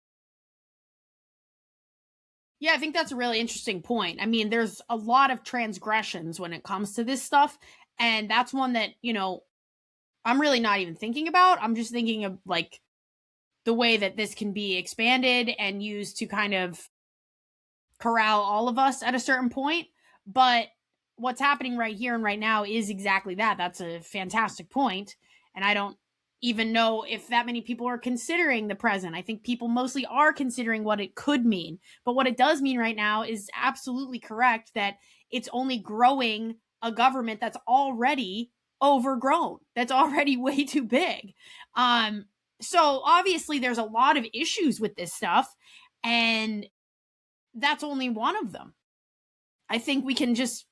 Yeah, I think that's a really interesting point. I mean, there's a lot of transgressions when it comes to this stuff. And that's one that, I'm really not even thinking about. I'm just thinking of like the way that this can be expanded and used to kind of corral all of us at a certain point. But what's happening right here and right now is exactly that. That's a fantastic point. And I don't even know if that many people are considering the present. I think people mostly are considering what it could mean. But what it does mean right now is absolutely correct, that it's only growing a government that's already overgrown, that's already way too big. So obviously there's a lot of issues with this stuff, and that's only one of them. I think we can just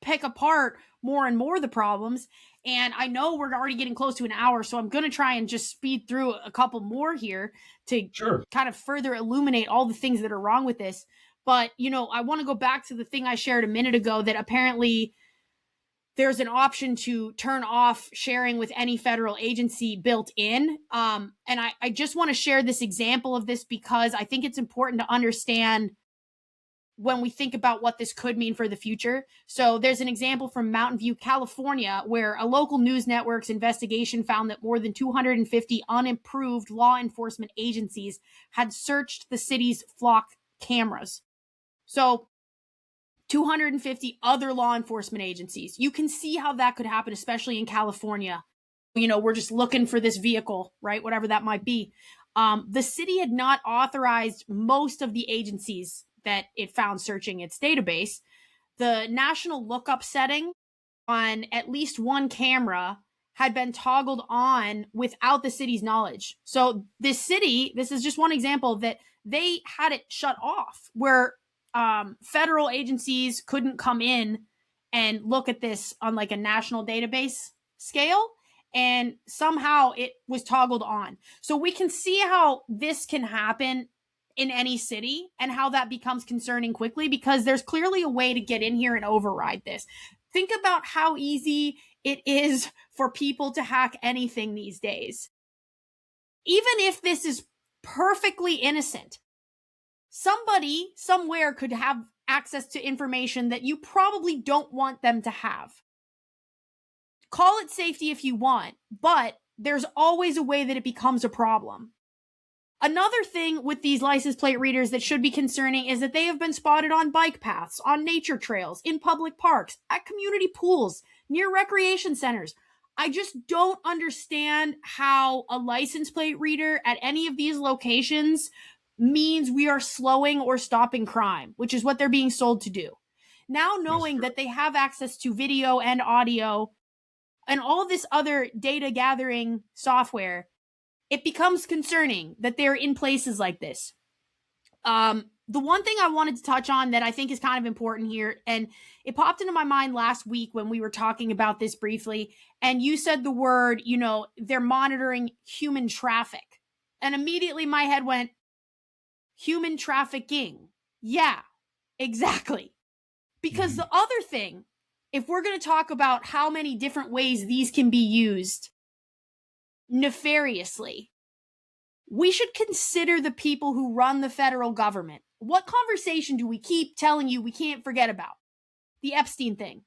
pick apart more and more the problems. And I know we're already getting close to an hour, so I'm going to try and just speed through a couple more here to kind of further illuminate all the things that are wrong with this. But, I want to go back to the thing I shared a minute ago, that apparently there's an option to turn off sharing with any federal agency built in. And I just want to share this example of this because I think it's important to understand when we think about what this could mean for the future. So there's an example from Mountain View, California, where a local news network's investigation found that more than 250 unimproved law enforcement agencies had searched the city's DeFlock cameras. So 250 other law enforcement agencies. You can see how that could happen, especially in California. We're just looking for this vehicle, right? Whatever that might be. The city had not authorized most of the agencies that it found searching its database. The national lookup setting on at least one camera had been toggled on without the city's knowledge. So this city, this is just one example that they had it shut off, where federal agencies couldn't come in and look at this on like a national database scale. And somehow it was toggled on. So we can see how this can happen in any city and how that becomes concerning quickly, because there's clearly a way to get in here and override this. Think about how easy it is for people to hack anything these days. Even if this is perfectly innocent, somebody somewhere could have access to information that you probably don't want them to have. Call it safety if you want, but there's always a way that it becomes a problem. Another thing with these license plate readers that should be concerning is that they have been spotted on bike paths, on nature trails, in public parks, at community pools, near recreation centers. I just don't understand how a license plate reader at any of these locations means we are slowing or stopping crime, which is what they're being sold to do. Now knowing that they have access to video and audio and all this other data gathering software, it becomes concerning that they're in places like this. The one thing I wanted to touch on that I think is kind of important here, and it popped into my mind last week when we were talking about this briefly, and you said the word, they're monitoring human traffic. And immediately my head went, human trafficking. Yeah, exactly. Because the other thing, if we're going to talk about how many different ways these can be used nefariously, we should consider the people who run the federal government. What conversation do we keep telling you we can't forget about? The Epstein thing.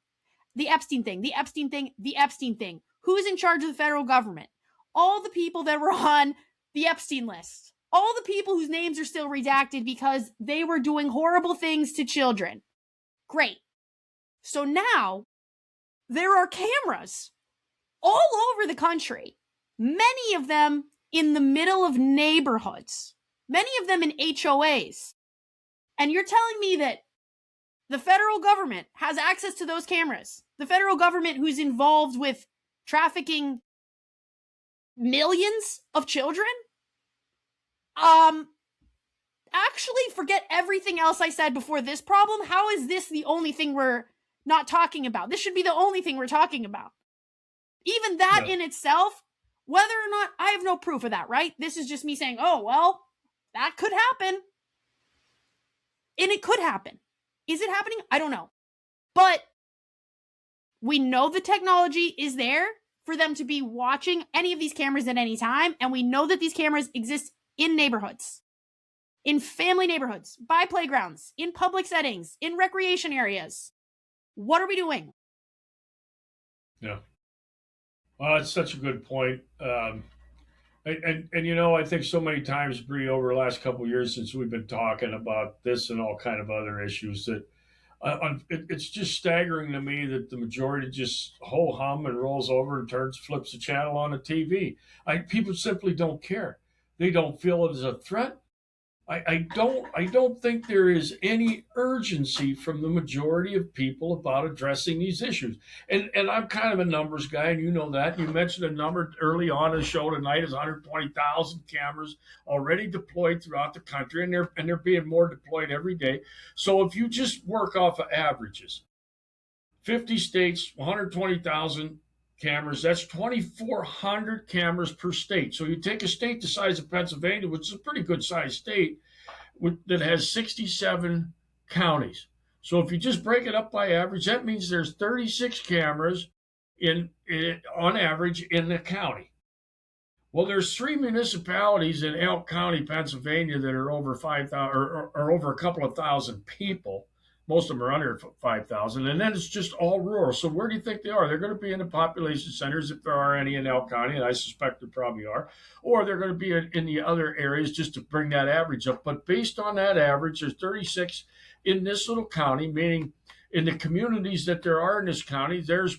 The Epstein thing. The Epstein thing. The Epstein thing. Who's in charge of the federal government? All the people that were on the Epstein list. All the people whose names are still redacted because they were doing horrible things to children. Great. So now there are cameras all over the country. Many of them in the middle of neighborhoods. Many of them in HOAs. And you're telling me that the federal government has access to those cameras. The federal government who's involved with trafficking millions of children? Actually, forget everything else I said before this problem. How is this the only thing we're not talking about? This should be the only thing we're talking about. Even that in itself, whether or not, I have no proof of that, right? This is just me saying, oh, well, that could happen. And it could happen. Is it happening? I don't know. But we know the technology is there for them to be watching any of these cameras at any time. And we know that these cameras exist in neighborhoods, in family neighborhoods, by playgrounds, in public settings, in recreation areas. What are we doing? Yeah. Well, it's such a good point. I think so many times, Bree, over the last couple of years since we've been talking about this and all kind of other issues, that it's just staggering to me that the majority just ho hum and rolls over and flips the channel on the TV. People simply don't care. They don't feel it as a threat. I don't think there is any urgency from the majority of people about addressing these issues. And I'm kind of a numbers guy, and you know that. You mentioned a number early on in the show tonight is 120,000 cameras already deployed throughout the country, and they're being more deployed every day. So if you just work off of averages, 50 states, 120,000 cameras, that's 2,400 cameras per state. So you take a state the size of Pennsylvania, which is a pretty good sized state, that has 67 counties. So if you just break it up by average, that means there's 36 cameras on average in the county. Well, there's 3 municipalities in Elk County, Pennsylvania, that are over 5,000 or over a couple of thousand people. Most of them are under 5,000, and then it's just all rural. So where do you think they are? They're going to be in the population centers, if there are any in Elk County, and I suspect there probably are, or they're going to be in the other areas just to bring that average up. But based on that average, there's 36 in this little county, meaning in the communities that there are in this county, there's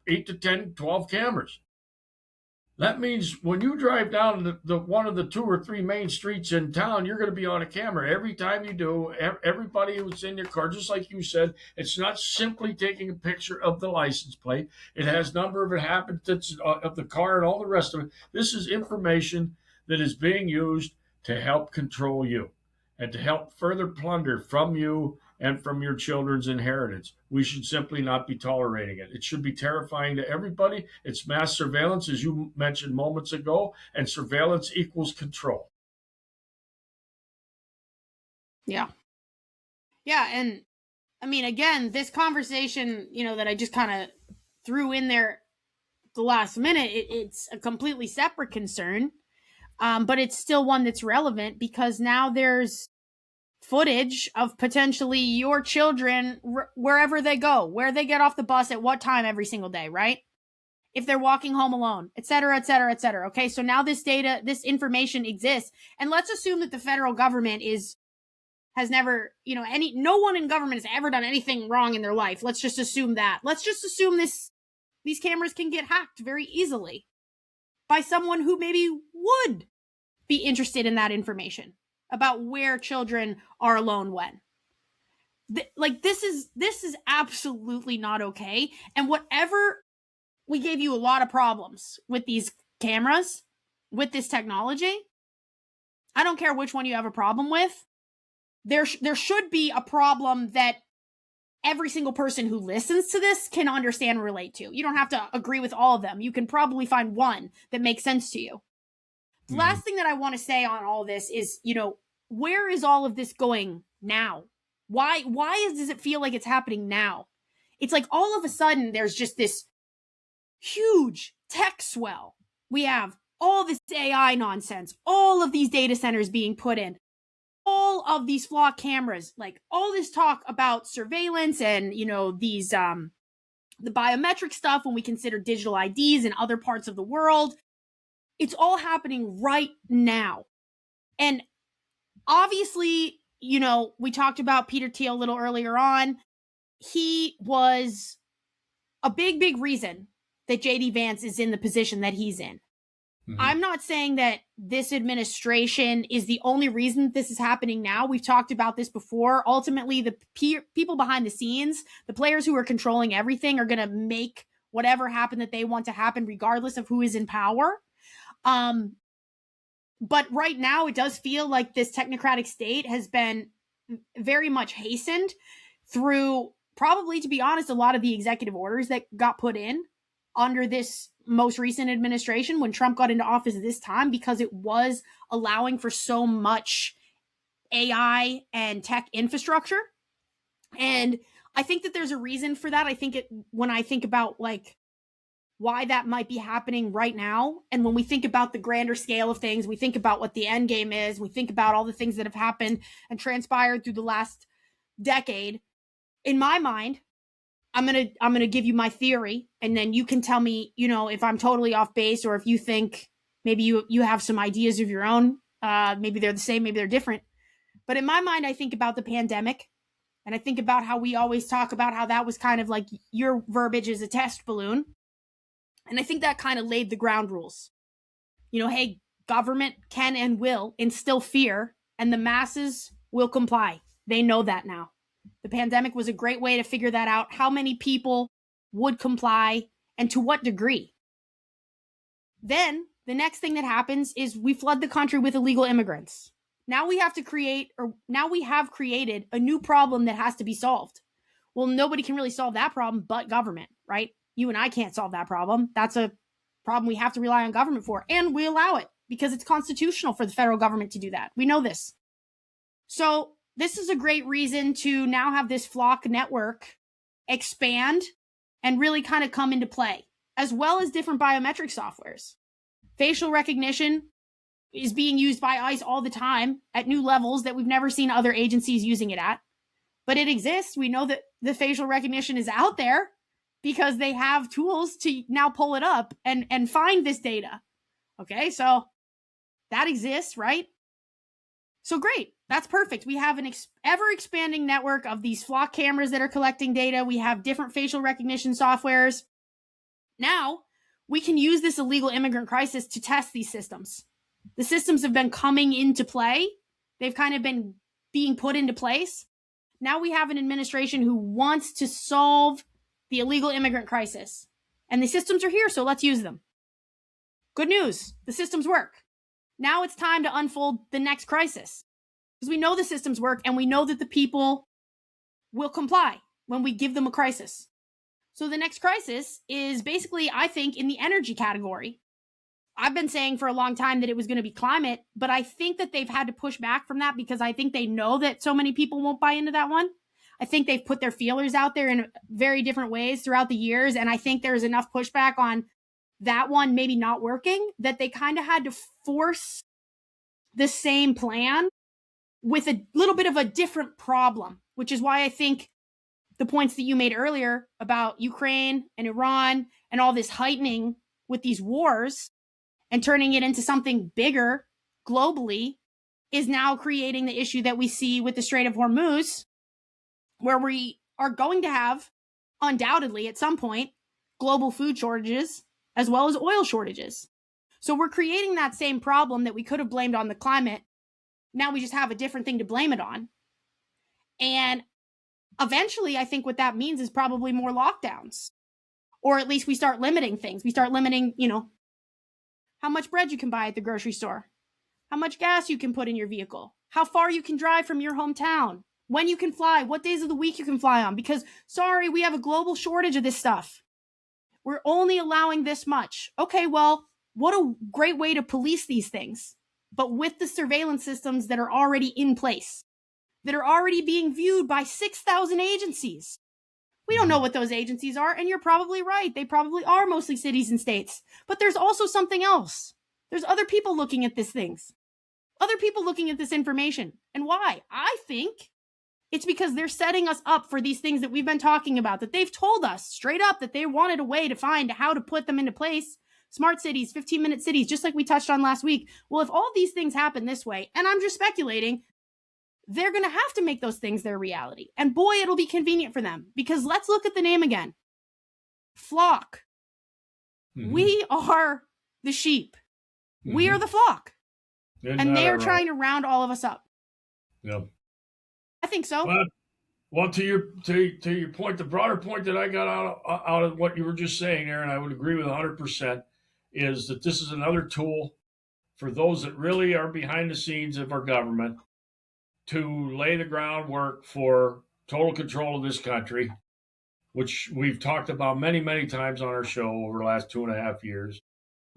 8 to 10, 12 cameras. That means when you drive down the one of the 2 or 3 main streets in town, you're going to be on a camera. Every time you do, everybody who's in your car, just like you said, it's not simply taking a picture of the license plate. It has number of inhabitants of the car and all the rest of it. This is information that is being used to help control you and to help further plunder from you and from your children's inheritance. We should simply not be tolerating it. It should be terrifying to everybody. It's mass surveillance, as you mentioned moments ago, and surveillance equals control. Yeah. Yeah, and I mean, again, this conversation, that I just kind of threw in there the last minute, it's a completely separate concern, but it's still one that's relevant because now there's footage of potentially your children wherever they go, where they get off the bus, at what time every single day, right? If they're walking home alone, et cetera, et cetera, et cetera. Okay, so now this data, this information exists. And let's assume that the federal government has never, no one in government has ever done anything wrong in their life. Let's just assume that. Let's just assume these cameras can get hacked very easily by someone who maybe would be interested in that information about where children are alone when. This is absolutely not okay. And whatever we gave you a lot of problems with these cameras, with this technology. I don't care which one you have a problem with. There should be a problem that every single person who listens to this can understand and relate to. You don't have to agree with all of them. You can probably find one that makes sense to you. The last thing that I want to say on all this is, where is all of this going now? Why does it feel like it's happening now? It's like all of a sudden there's just this huge tech swell. We have all this AI nonsense, all of these data centers being put in, all of these flock cameras, like all this talk about surveillance and, these, the biometric stuff when we consider digital IDs in other parts of the world. It's all happening right now. And obviously, we talked about Peter Thiel a little earlier on. He was a big reason that JD Vance is in the position that he's in. I'm not saying that this administration is the only reason this is happening now. We've talked about this before. Ultimately, the people behind the scenes, the players who are controlling everything, are going to make whatever happen that they want to happen, regardless of who is in power. But right now, it does feel like this technocratic state has been very much hastened through, probably, to be honest, a lot of the executive orders that got put in under this most recent administration when Trump got into office this time, because it was allowing for so much AI and tech infrastructure. And I think that there's a reason for that. I think when I think about why that might be happening right now, and when we think about the grander scale of things, we think about what the end game is, we think about all the things that have happened and transpired through the last decade. In my mind, I'm gonna give you my theory, and then you can tell me, if I'm totally off base, or if you think maybe you have some ideas of your own. Maybe they're the same, maybe they're different. But in my mind, I think about the pandemic, and I think about how we always talk about how that was kind of like your verbiage is a test balloon. And I think that kind of laid the ground rules. Hey, government can and will instill fear, and the masses will comply. They know that now. The pandemic was a great way to figure that out, how many people would comply and to what degree. Then the next thing that happens is we flood the country with illegal immigrants. Now we have created a new problem that has to be solved. Well, nobody can really solve that problem but government, right? You and I can't solve that problem. That's a problem we have to rely on government for, and we allow it because it's constitutional for the federal government to do that. We know this. So this is a great reason to now have this flock network expand and really kind of come into play, as well as different biometric softwares. Facial recognition is being used by ICE all the time at new levels that we've never seen other agencies using it at. But it exists. We know that the facial recognition is out there because they have tools to now pull it up and find this data. Okay, so that exists, right? So great. That's perfect. We have an ever-expanding network of these flock cameras that are collecting data. We have different facial recognition softwares. Now, we can use this illegal immigrant crisis to test these systems. The systems have been coming into play. They've kind of been being put into place. Now we have an administration who wants to solve the illegal immigrant crisis. And the systems are here, so let's use them. Good news. The systems work. Now it's time to unfold the next crisis. Because we know the systems work, and we know that the people will comply when we give them a crisis. So the next crisis is basically, I think, in the energy category. I've been saying for a long time that it was going to be climate, but I think that they've had to push back from that because I think they know that so many people won't buy into that one. I think they've put their feelers out there in very different ways throughout the years, and I think there's enough pushback on that one maybe not working that they kind of had to force the same plan with a little bit of a different problem, which is why I think the points that you made earlier about Ukraine and Iran and all this heightening with these wars and turning it into something bigger globally is now creating the issue that we see with the Strait of Hormuz, where we are going to have, undoubtedly at some point, global food shortages as well as oil shortages. So we're creating that same problem that we could have blamed on the climate. Now we just have a different thing to blame it on. And eventually, I think what that means is probably more lockdowns Or at least we start limiting things. We start limiting, how much bread you can buy at the grocery store, how much gas you can put in your vehicle, how far you can drive from your hometown, when you can fly, what days of the week you can fly on. Because, sorry, we have a global shortage of this stuff. We're only allowing this much. Okay, well, what a great way to police these things, but with the surveillance systems that are already in place, that are already being viewed by 6,000 agencies. We don't know what those agencies are, and you're probably right. They probably are mostly cities and states. But there's also something else. There's other people looking at these things. Other people looking at this information. And why? I think it's because they're setting us up for these things that we've been talking about, that they've told us straight up that they wanted a way to find how to put them into place. Smart cities, 15-minute cities, just like we touched on last week. Well, if all these things happen this way, and I'm just speculating, they're going to have to make those things their reality. And boy, it'll be convenient for them, because let's look at the name again. Flock. Mm-hmm. We are the sheep. Mm-hmm. We are the flock. And they are trying to round all of us up. Yep. I think so. Well, to your point, the broader point that I got out of what you were just saying, Aaron, I would agree with 100%, is that this is another tool for those that really are behind the scenes of our government to lay the groundwork for total control of this country, which we've talked about many, many times on our show over the last 2.5 years,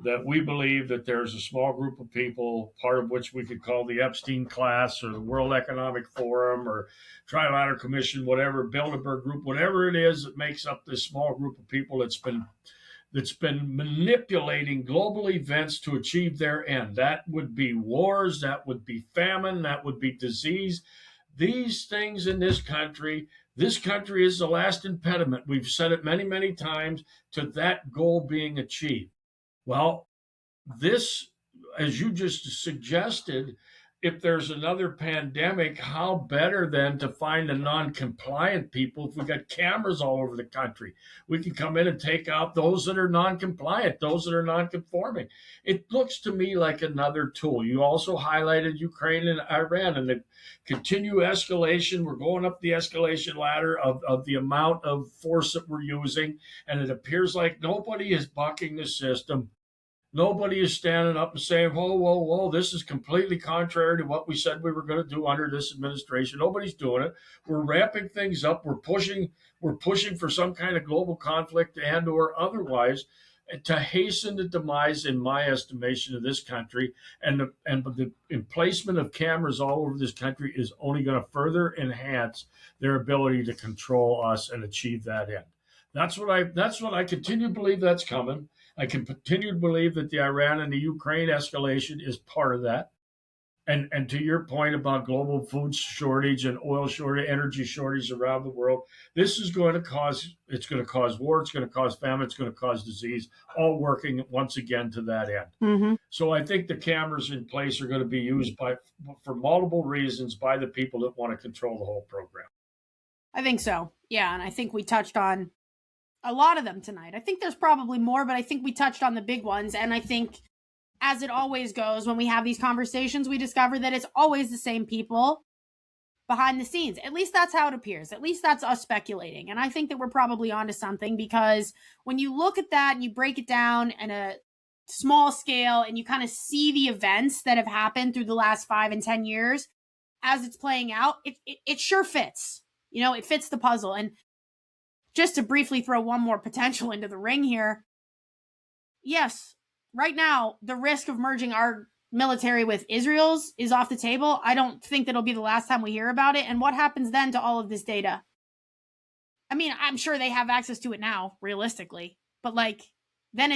that we believe that there's a small group of people, part of which we could call the Epstein class or the World Economic Forum or Trilateral Commission, whatever, Bilderberg Group, whatever it is that makes up this small group of people that's been manipulating global events to achieve their end. That would be wars, that would be famine, that would be disease. These things in this country is the last impediment. We've said it many, many times, to that goal being achieved. Well, this, as you just suggested, if there's another pandemic, how better than to find the non-compliant people if we got cameras all over the country? We can come in and take out those that are non-compliant, those that are non-conforming. It looks to me like another tool. You also highlighted Ukraine and Iran and the continued escalation. We're going up the escalation ladder of the amount of force that we're using, and it appears like nobody is bucking the system. Nobody is standing up and saying, whoa, whoa, whoa, this is completely contrary to what we said we were going to do under this administration. Nobody's doing it. We're ramping things up. We're pushing for some kind of global conflict and or otherwise to hasten the demise, in my estimation, of this country. And the emplacement of cameras all over this country is only going to further enhance their ability to control us and achieve that end. That's what I continue to believe that's coming. I can continue to believe that the Iran and the Ukraine escalation is part of that. And to your point about global food shortage and oil shortage, energy shortage around the world, this is going to cause war, it's going to cause famine, it's going to cause disease, all working once again to that end. Mm-hmm. So I think the cameras in place are going to be used for multiple reasons by the people that want to control the whole program. I think so. Yeah. And I think we touched on a lot of them tonight. I think there's probably more, but I think we touched on the big ones. And I think, as it always goes, when we have these conversations, we discover that it's always the same people behind the scenes. At least that's how it appears. At least that's us speculating. And I think that we're probably onto something, because when you look at that and you break it down in a small scale and you kind of see the events that have happened through the last 5 and 10 years as it's playing out, it sure fits. It fits the puzzle. And just to briefly throw one more potential into the ring here. Yes, right now, the risk of merging our military with Israel's is off the table. I don't think that'll be the last time we hear about it. And what happens then to all of this data? I mean, I'm sure they have access to it now, realistically. But then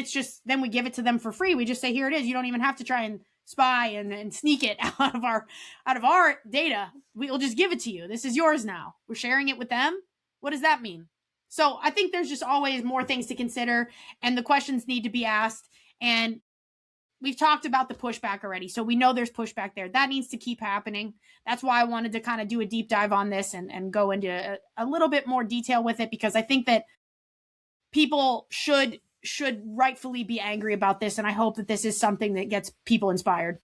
we give it to them for free. We just say, here it is. You don't even have to try and spy and sneak it out of our data. We'll just give it to you. This is yours now. We're sharing it with them. What does that mean? So I think there's just always more things to consider, and the questions need to be asked. And we've talked about the pushback already. So we know there's pushback there. That needs to keep happening. That's why I wanted to kind of do a deep dive on this and go into a little bit more detail with it, because I think that people should rightfully be angry about this. And I hope that this is something that gets people inspired.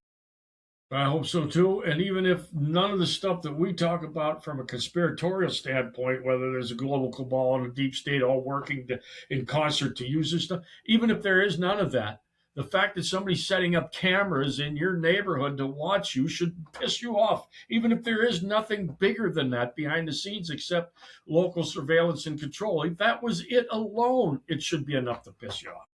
I hope so too. And even if none of the stuff that we talk about from a conspiratorial standpoint, whether there's a global cabal and a deep state all working in concert to use this stuff, even if there is none of that, the fact that somebody's setting up cameras in your neighborhood to watch you should piss you off, even if there is nothing bigger than that behind the scenes except local surveillance and control. If that was it alone, it should be enough to piss you off.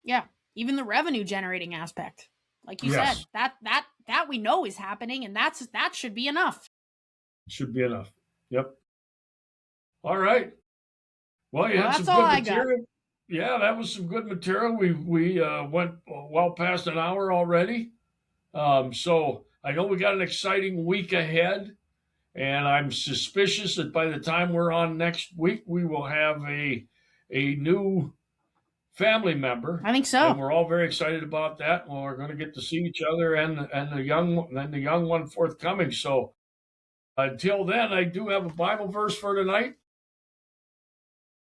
Yeah, even the revenue generating aspect. Like you Yes. said, that we know is happening, and that should be enough. Should be enough. Yep. All right. Well, you had That's some all good I got. material. Yeah, that was some good material. We went well past an hour already. So I know we got an exciting week ahead, and I'm suspicious that by the time we're on next week, we will have a new family member. I think And so. we're all very excited about that. Well, we're going to get to see each other and the young one forthcoming. So until then, I do have a Bible verse for tonight.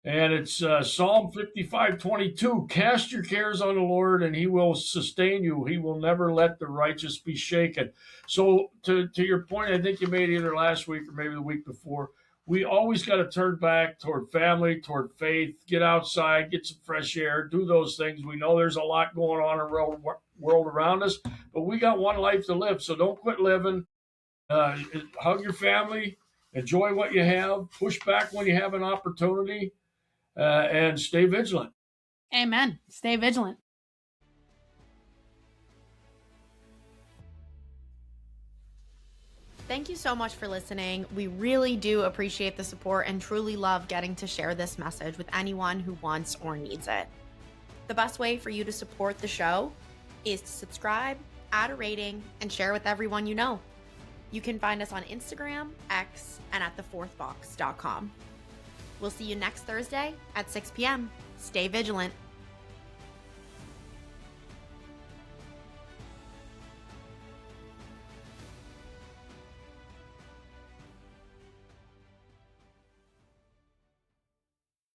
And it's Psalm 55:22. Cast your cares on the Lord, and he will sustain you. He will never let the righteous be shaken. So, to your point, I think you made either last week or maybe the week before, we always got to turn back toward family, toward faith, get outside, get some fresh air, do those things. We know there's a lot going on in the world around us, but we got one life to live. So don't quit living. Hug your family, enjoy what you have, push back when you have an opportunity. And stay vigilant. Amen. Stay vigilant. Thank you so much for listening. We really do appreciate the support and truly love getting to share this message with anyone who wants or needs it. The best way for you to support the show is to subscribe, add a rating, and share with everyone you know. You can find us on Instagram, X, and at thefourthbox.com. We'll see you next Thursday at 6 p.m. Stay vigilant.